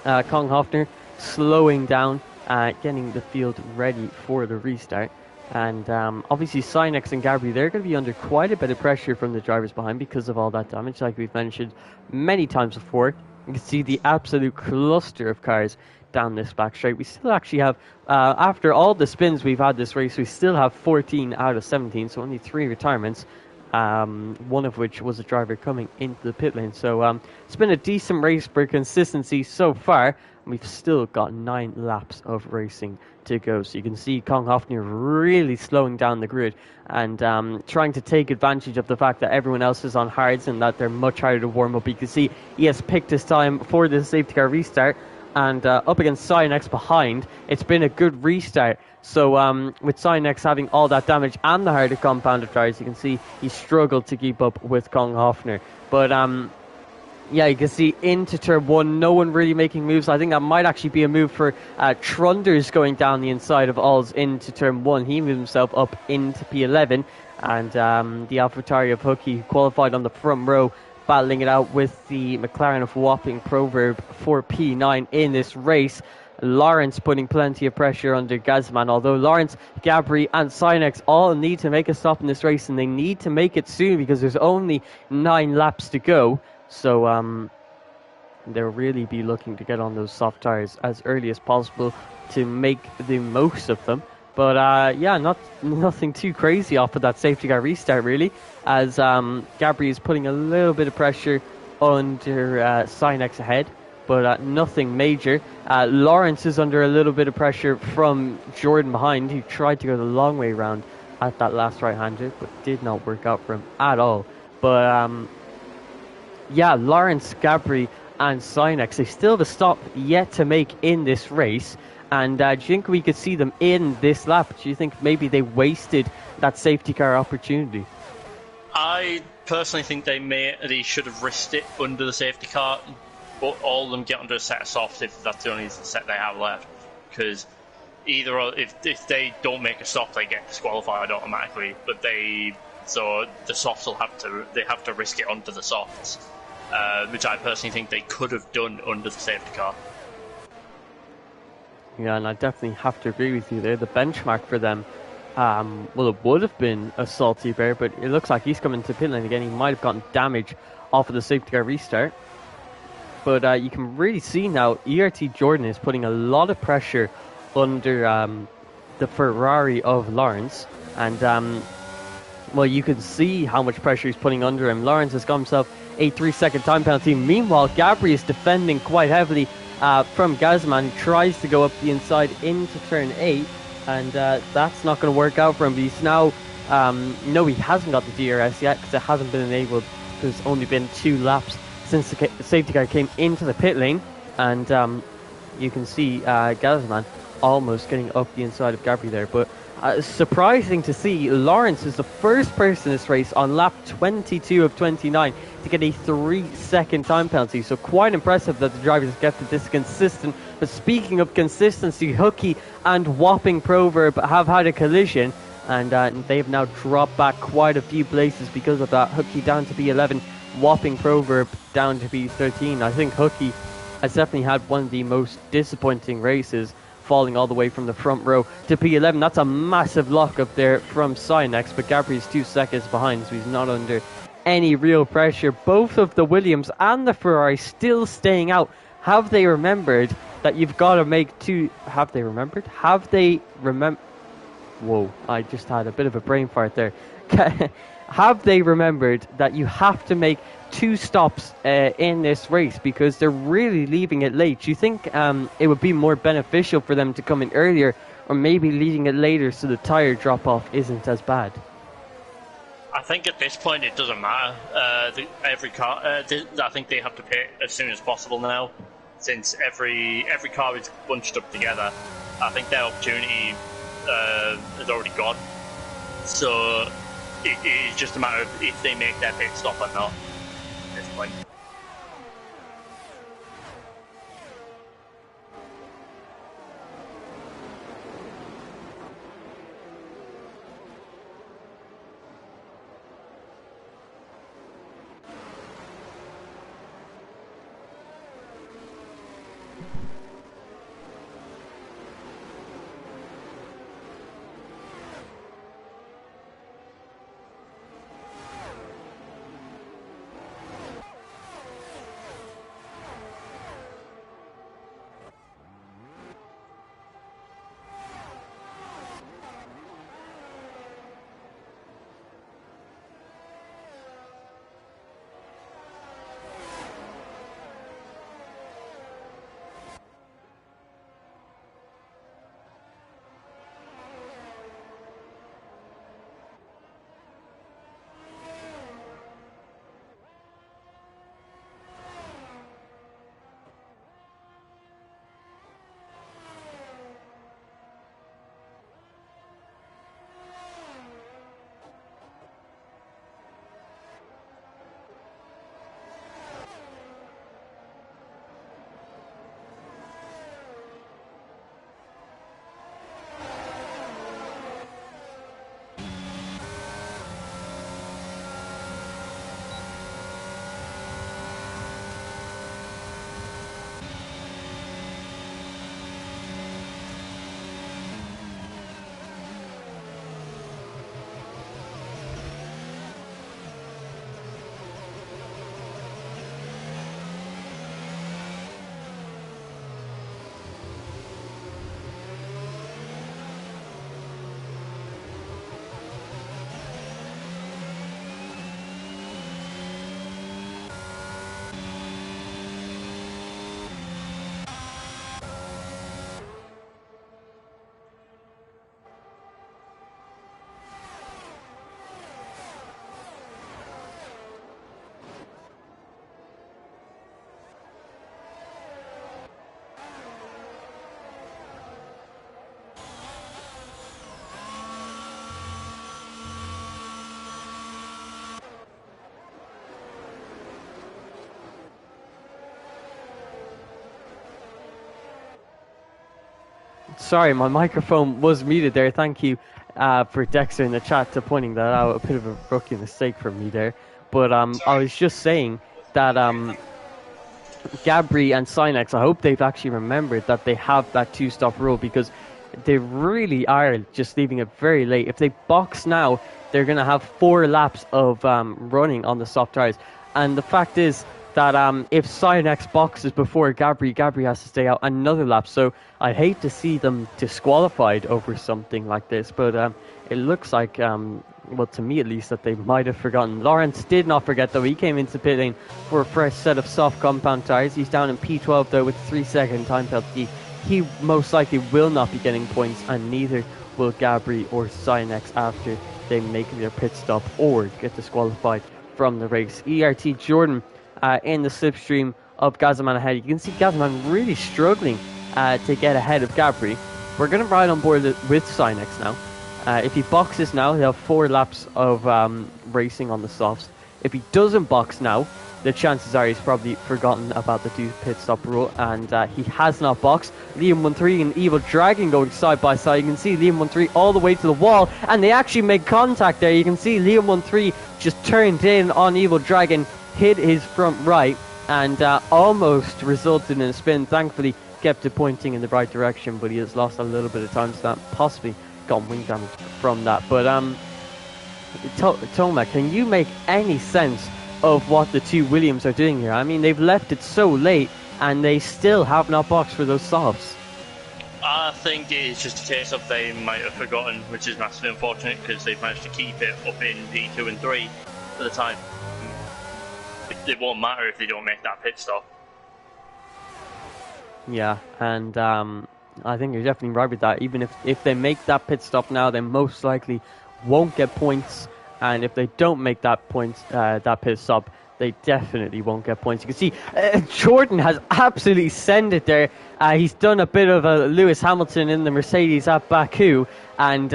Kong Hoffner slowing down, getting the field ready for the restart. And obviously Sinex and Gabri, they're going to be under quite a bit of pressure from the drivers behind because of all that damage, like we've mentioned many times before. You can see the absolute cluster of cars down this back straight. We still actually have, after all the spins we've had this race, we still have 14 out of 17, so only 3 retirements. one of which was a driver coming into the pit lane. So it's been a decent race for consistency so far. We've still got 9 laps of racing to go. So you can see Kong Hofner really slowing down the grid and trying to take advantage of the fact that everyone else is on hards and that they're much harder to warm up. You can see he has picked his time for the safety car restart. And up against Cynex behind, it's been a good restart. So with Cynex having all that damage and the harder compounded tires, you can see he struggled to keep up with Kong Hofner. But yeah, you can see into turn 1, no one really making moves. I think that might actually be a move for Trunders going down the inside of Alls into turn 1. He moved himself up into P11. And the AlphaTauri of Hooky, who qualified on the front row, battling it out with the McLaren of Whopping Proverb for P9 in this race. Lawrence putting plenty of pressure under Gazman, although Lawrence, Gabri and Cynex all need to make a stop in this race, and they need to make it soon because there's only 9 laps to go. So they'll really be looking to get on those soft tires as early as possible to make the most of them. But yeah, nothing too crazy off of that safety car restart really, as Gabri is putting a little bit of pressure under Cynex ahead, but nothing major. Lawrence is under a little bit of pressure from Jordan behind, who tried to go the long way round at that last right-hander, but did not work out for him at all. But yeah, Lawrence, Gabri and Cynex, they still have a stop yet to make in this race. And do you think we could see them in this lap? Do you think maybe they wasted that safety car opportunity? I personally think they should have risked it under the safety car, but all of them get under a set of softs if that's the only set they have left. Because either if they don't make a stop, they get disqualified automatically. But so the softs have to risk it onto the softs, which I personally think they could have done under the safety car. Yeah, and I definitely have to agree with you there. The benchmark for them, well, it would have been a Salty Bear, but it looks like he's coming to pit lane again. He might have gotten damage off of the safety car restart. But you can really see now, ERT Jordan is putting a lot of pressure under the Ferrari of Lawrence. And, well, you can see how much pressure he's putting under him. Lawrence has got himself a 3-second time penalty. Meanwhile, Gabri is defending quite heavily from Gazman. He tries to go up the inside into turn 8, and that's not going to work out for him. But he's now, no, he hasn't got the DRS yet because it hasn't been enabled. There's only been 2 laps since the safety car came into the pit lane, and you can see Gazman almost getting up the inside of Gabri there. But surprising to see, Lawrence is the first person in this race on lap 22 of 29 to get a 3-second time penalty. So quite impressive that the drivers have kept it this consistent. But speaking of consistency, Hooky and Whopping Proverb have had a collision, and they have now dropped back quite a few places because of that. Hooky down to P11, Whopping Proverb down to P13. I think Hooky has definitely had one of the most disappointing races, falling all the way from the front row to P11. That's a massive lock up there from Cynex, but Gabri's 2 seconds behind, so he's not under any real pressure. Both of the Williams and the Ferrari still staying out. Have they remembered that you've got to make 2... Have they remembered? Whoa, I just had a bit of a brain fart there. Have they remembered that you have to make 2 stops in this race because they're really leaving it late? Do you think it would be more beneficial for them to come in earlier, or maybe leaving it later so the tyre drop-off isn't as bad? I think at this point it doesn't matter. Every car, I think they have to pit as soon as possible now, since every car is bunched up together. I think their opportunity is already gone. So it is just a matter of if they make their pit stop or not at this point. Sorry, my microphone was muted there. Thank you for Dexter in the chat to pointing that out. A bit of a rookie mistake from me there. But I was just saying that Gabri and Sinex, I hope they've actually remembered that they have that 2-stop rule, because they really are just leaving it very late. If they box now, they're going to have 4 laps of running on the soft tyres. And the fact is that if Sinex boxes before Gabri has to stay out another lap. So I hate to see them disqualified over something like this, but it looks like, well, to me at least, that they might have forgotten. Lawrence did not forget, though. He came into pit lane for a fresh set of soft compound tyres. He's down in P12, though, with 3-second time penalty. He most likely will not be getting points, and neither will Gabri or Sinex after they make their pit stop or get disqualified from the race. ERT Jordan in the slipstream of Gazman ahead. You can see Gazman really struggling to get ahead of Gabri. We're going to ride on board with Sinex now. If he boxes now, he'll have 4 laps of racing on the softs. If he doesn't box now, the chances are he's probably forgotten about the 2 pit stop rule, and he has not boxed. Liam 13 and Evil Dragon going side by side. You can see Liam 13 all the way to the wall, and they actually make contact there. You can see Liam 13 just turned in on Evil Dragon, hit his front right, and almost resulted in a spin. Thankfully, kept it pointing in the right direction, but he has lost a little bit of time, so that possibly got wing damage from that. But Toma, can you make any sense of what the 2 Williams are doing here? I mean, they've left it so late, and they still have not boxed for those softs. I think it's just a case of they might have forgotten, which is massively unfortunate, because they've managed to keep it up in P2 and 3 for the time. It won't matter if they don't make that pit stop. Yeah, and I think you're definitely right with that. Even if they make that pit stop now, they most likely won't get points. And if they don't make that pit stop, they definitely won't get points. You can see Jordan has absolutely sent it there. He's done a bit of a Lewis Hamilton in the Mercedes at Baku, and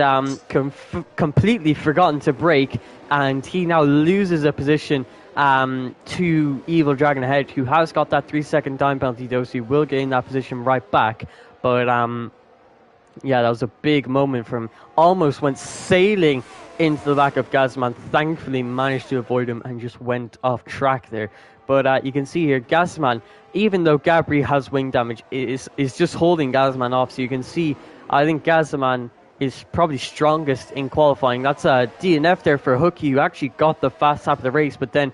completely forgotten to brake. And he now loses a position to Evil Dragon ahead, who has got that 3-second time penalty, though, so he will gain that position right back. But yeah, that was a big moment from him. Almost went sailing into the back of Gazman. Thankfully managed to avoid him and just went off track there. But you can see here, Gazman, even though Gabri has wing damage, is just holding Gazman off. So you can see, I think Gazman is probably strongest in qualifying. That's a DNF there for Hooky, who actually got the fast lap of the race, but then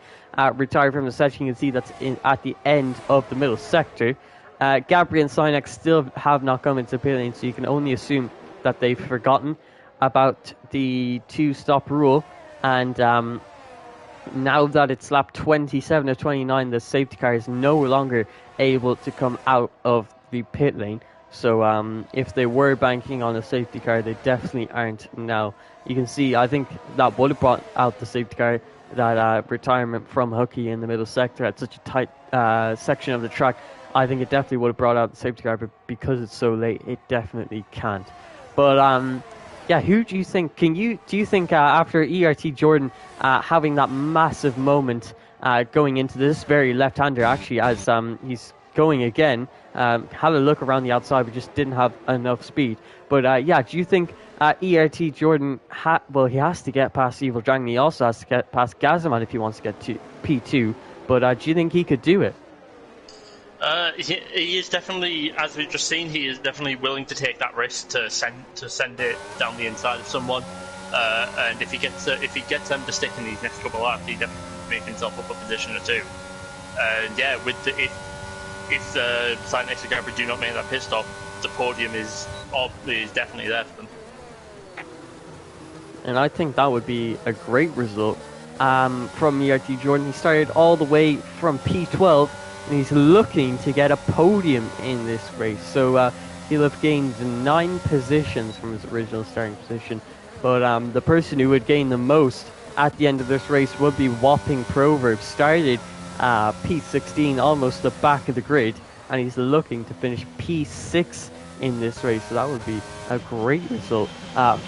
retired from the session. You can see that's at the end of the middle sector. Gabri and Sinex still have not come into pit lane, so you can only assume that they've forgotten about the 2-stop rule. And now that it's lap 27 of 29, the safety car is no longer able to come out of the pit lane. So if they were banking on a safety car, they definitely aren't now. You can see, I think that would have brought out the safety car, that retirement from Hooky in the middle sector at such a tight section of the track. I think it definitely would have brought out the safety car, but because it's so late, it definitely can't. But yeah, who do you think? Do you think after ERT Jordan having that massive moment going into this very left-hander, actually, as he's going again, had a look around the outside, but just didn't have enough speed. But yeah, do you think ERT Jordan, well, he has to get past Evil Dragon. He also has to get past Gazman if he wants to get to P2. But do you think he could do it? He is definitely, as we've just seen, he is definitely willing to take that risk to send it down the inside of someone. And if he gets them to stick in these next couple of laps, he definitely make himself up a position or 2. And yeah, with if Sinex and Gabri do not make that pit stop, the podium is definitely there for them. And I think that would be a great result from ERT Jordan. He started all the way from P12. And he's looking to get a podium in this race. So he'll have gained 9 positions from his original starting position. But the person who would gain the most at the end of this race would be Whopping Proverb. Started P16, almost the back of the grid. And he's looking to finish P6 in this race. So that would be a great result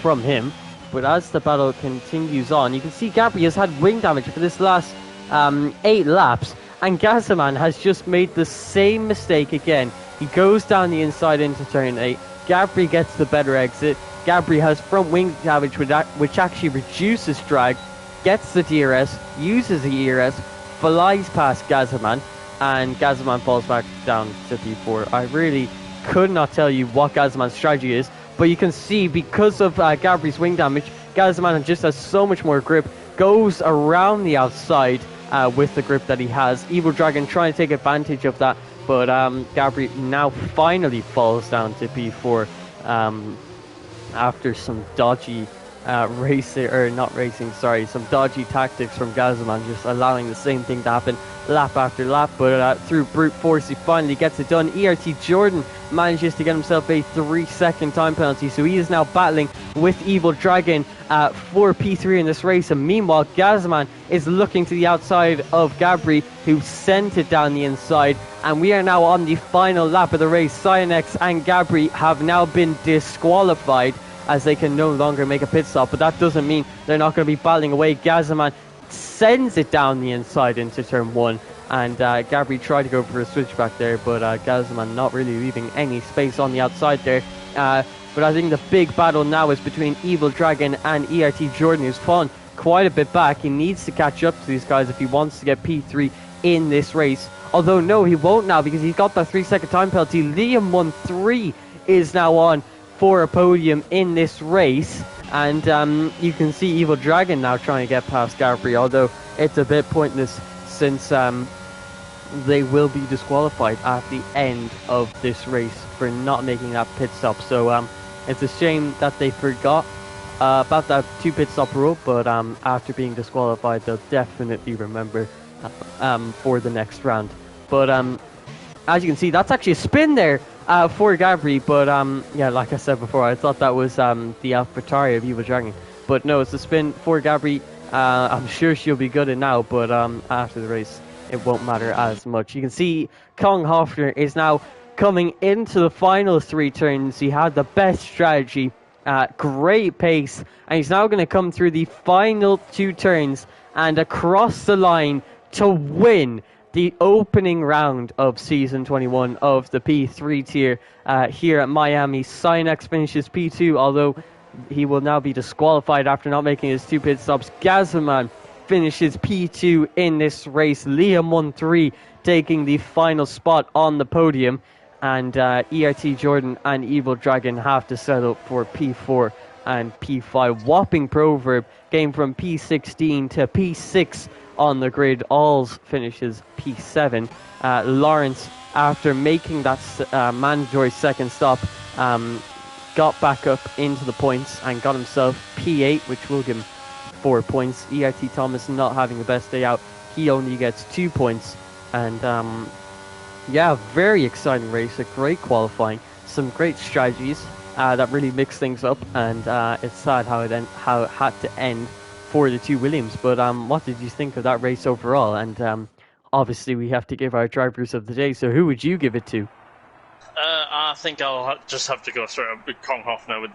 from him. But as the battle continues on, you can see Gabri has had wing damage for this last 8 laps. And Gazman has just made the same mistake again. He goes down the inside into turn 8, Gabri gets the better exit. Gabri has front wing damage, which actually reduces drag, gets the DRS, uses the ERS, flies past Gazaman, and Gazaman falls back down to P4. I really could not tell you what Gazaman's strategy is, but you can see because of Gabri's wing damage, Gazaman just has so much more grip, goes around the outside with the grip that he has. Evil Dragon trying to take advantage of that, but Gabri now finally falls down to P4 after some dodgy some dodgy tactics from Gazaman, just allowing the same thing to happen lap after lap, but through brute force he finally gets it done. ERT Jordan manages to get himself a 3-second time penalty, so he is now battling with Evil Dragon for P3 in this race, and meanwhile Gazaman is looking to the outside of Gabri, who sent it down the inside, and we are now on the final lap of the race. Cyanex and Gabri have now been disqualified as they can no longer make a pit stop, but that doesn't mean they're not going to be battling away. Gazaman sends it down the inside into turn 1, and Gabri tried to go for a switchback there, but Gazaman not really leaving any space on the outside there. But I think the big battle now is between Evil Dragon and ERT Jordan, who's fallen quite a bit back. He needs to catch up to these guys if he wants to get P3 in this race. Although no, he won't now, because he's got that 3-second time penalty. Liam 1-3 is now on for a podium in this race, and you can see Evil Dragon now trying to get past Gabri, although it's a bit pointless since they will be disqualified at the end of this race for not making that pit stop. So it's a shame that they forgot about that 2 pit stop rule, but after being disqualified they'll definitely remember for the next round. But as you can see, that's actually a spin there for Gabri, but yeah, like I said before, I thought that was the AlphaTauri of Evil Dragon, but no, it's a spin for Gabri. I'm sure she'll be good in now, but after the race it won't matter as much. You can see Kong Hoffner is now coming into the final 3 turns. He had the best strategy, great pace, and he's now going to come through the final 2 turns and across the line to win the opening round of Season 21 of the P3 tier here at Miami. Cyanex finishes P2, although he will now be disqualified after not making his 2 pit stops. Gazaman finishes P2 in this race. Liam 1-3 taking the final spot on the podium, and ERT Jordan and Evil Dragon have to settle for P4 and P5. Whopping proverb came from P16 to P6 on the grid. Alls finishes P7. Lawrence, after making that mandatory second stop, got back up into the points and got himself P8, which will give him 4 points. ERT Thomas not having the best day out, he only gets 2 points. And yeah, very exciting race, a great qualifying, some great strategies that really mix things up, and it's sad how it had to end for the 2 Williams. But what did you think of that race overall? And obviously we have to give our drivers of the day, so who would you give it to? I think I'll just have to go straight up with Kong Hoffner.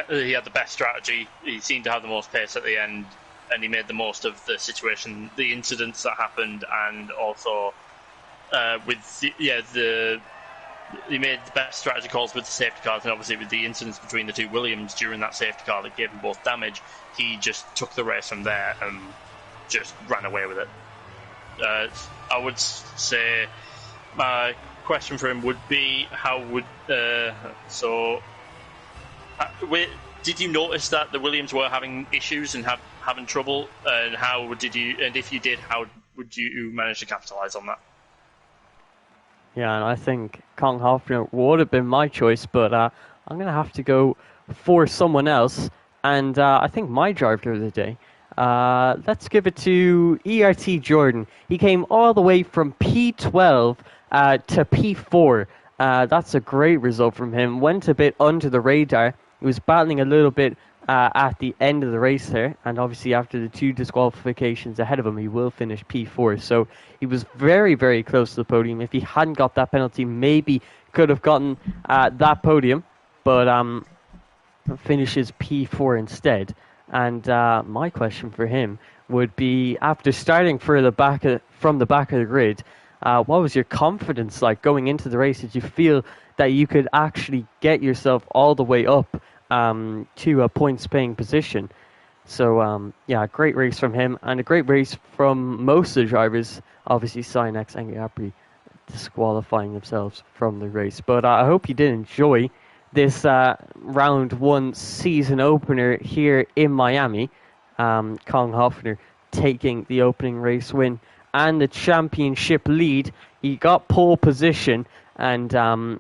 He had the best strategy, he seemed to have the most pace at the end, and he made the most of the situation, the incidents that happened, and also he made the best strategy calls with the safety cars, and obviously with the incidents between the 2 Williams during that safety car that gave them both damage, he just took the race from there and just ran away with it. I would say my question for him would be, did you notice that the Williams were having issues and having trouble, and if you did, how would you manage to capitalise on that? Yeah, and I think Kong Hoffner would have been my choice, but I'm going to have to go for someone else, and I think my driver of the day, let's give it to ERT Jordan. He came all the way from P12 to P4. That's a great result from him. Went a bit under the radar. He was battling a little bit at the end of the race there, and obviously after the 2 disqualifications ahead of him, he will finish P4. So he was very, very close to the podium. If he hadn't got that penalty, maybe could have gotten that podium, but finishes P4 instead. And my question for him would be, after starting from the back of the grid, What was your confidence like going into the race? Did you feel that you could actually get yourself all the way up to a points paying position? So, yeah, great race from him and a great race from most of the drivers. Obviously, Sinex and Gabri disqualifying themselves from the race. But I hope you did enjoy this round one season opener here in Miami. Kong Hoffner taking the opening race win and the championship lead. He got pole position and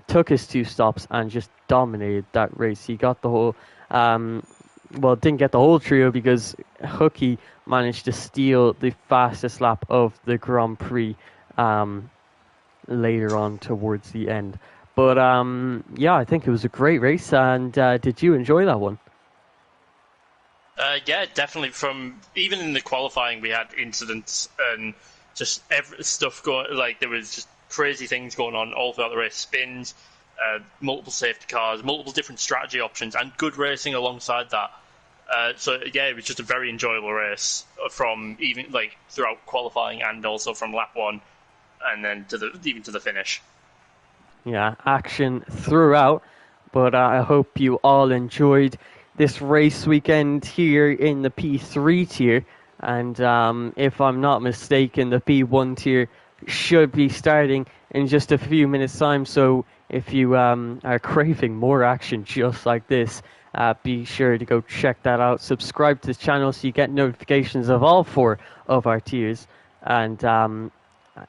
took his 2 stops and just dominated that race. He got the whole, didn't get the whole trio because Hooky managed to steal the fastest lap of the Grand Prix later on towards the end. But yeah, I think it was a great race. And did you enjoy that one? Yeah, definitely. From even in the qualifying, we had incidents and just stuff going. Like there was just crazy things going on all throughout the race. Spins, multiple safety cars, multiple different strategy options, and good racing alongside that. So yeah, it was just a very enjoyable race from even like throughout qualifying and also from lap 1, and then even to the finish. Yeah, action throughout. But I hope you all enjoyed this race weekend here in the P3 tier. And if I'm not mistaken, the P1 tier should be starting in just a few minutes' time. So if you are craving more action just like this, be sure to go check that out. Subscribe to the channel so you get notifications of all 4 of our tiers. And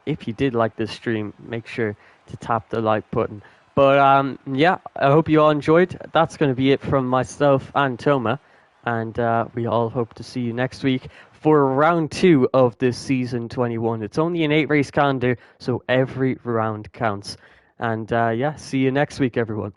if you did like this stream, make sure to tap the like button. But yeah, I hope you all enjoyed. That's going to be it from myself and Toma. And we all hope to see you next week for round 2 of this season 21. It's only an 8-race calendar, so every round counts. And yeah, see you next week, everyone.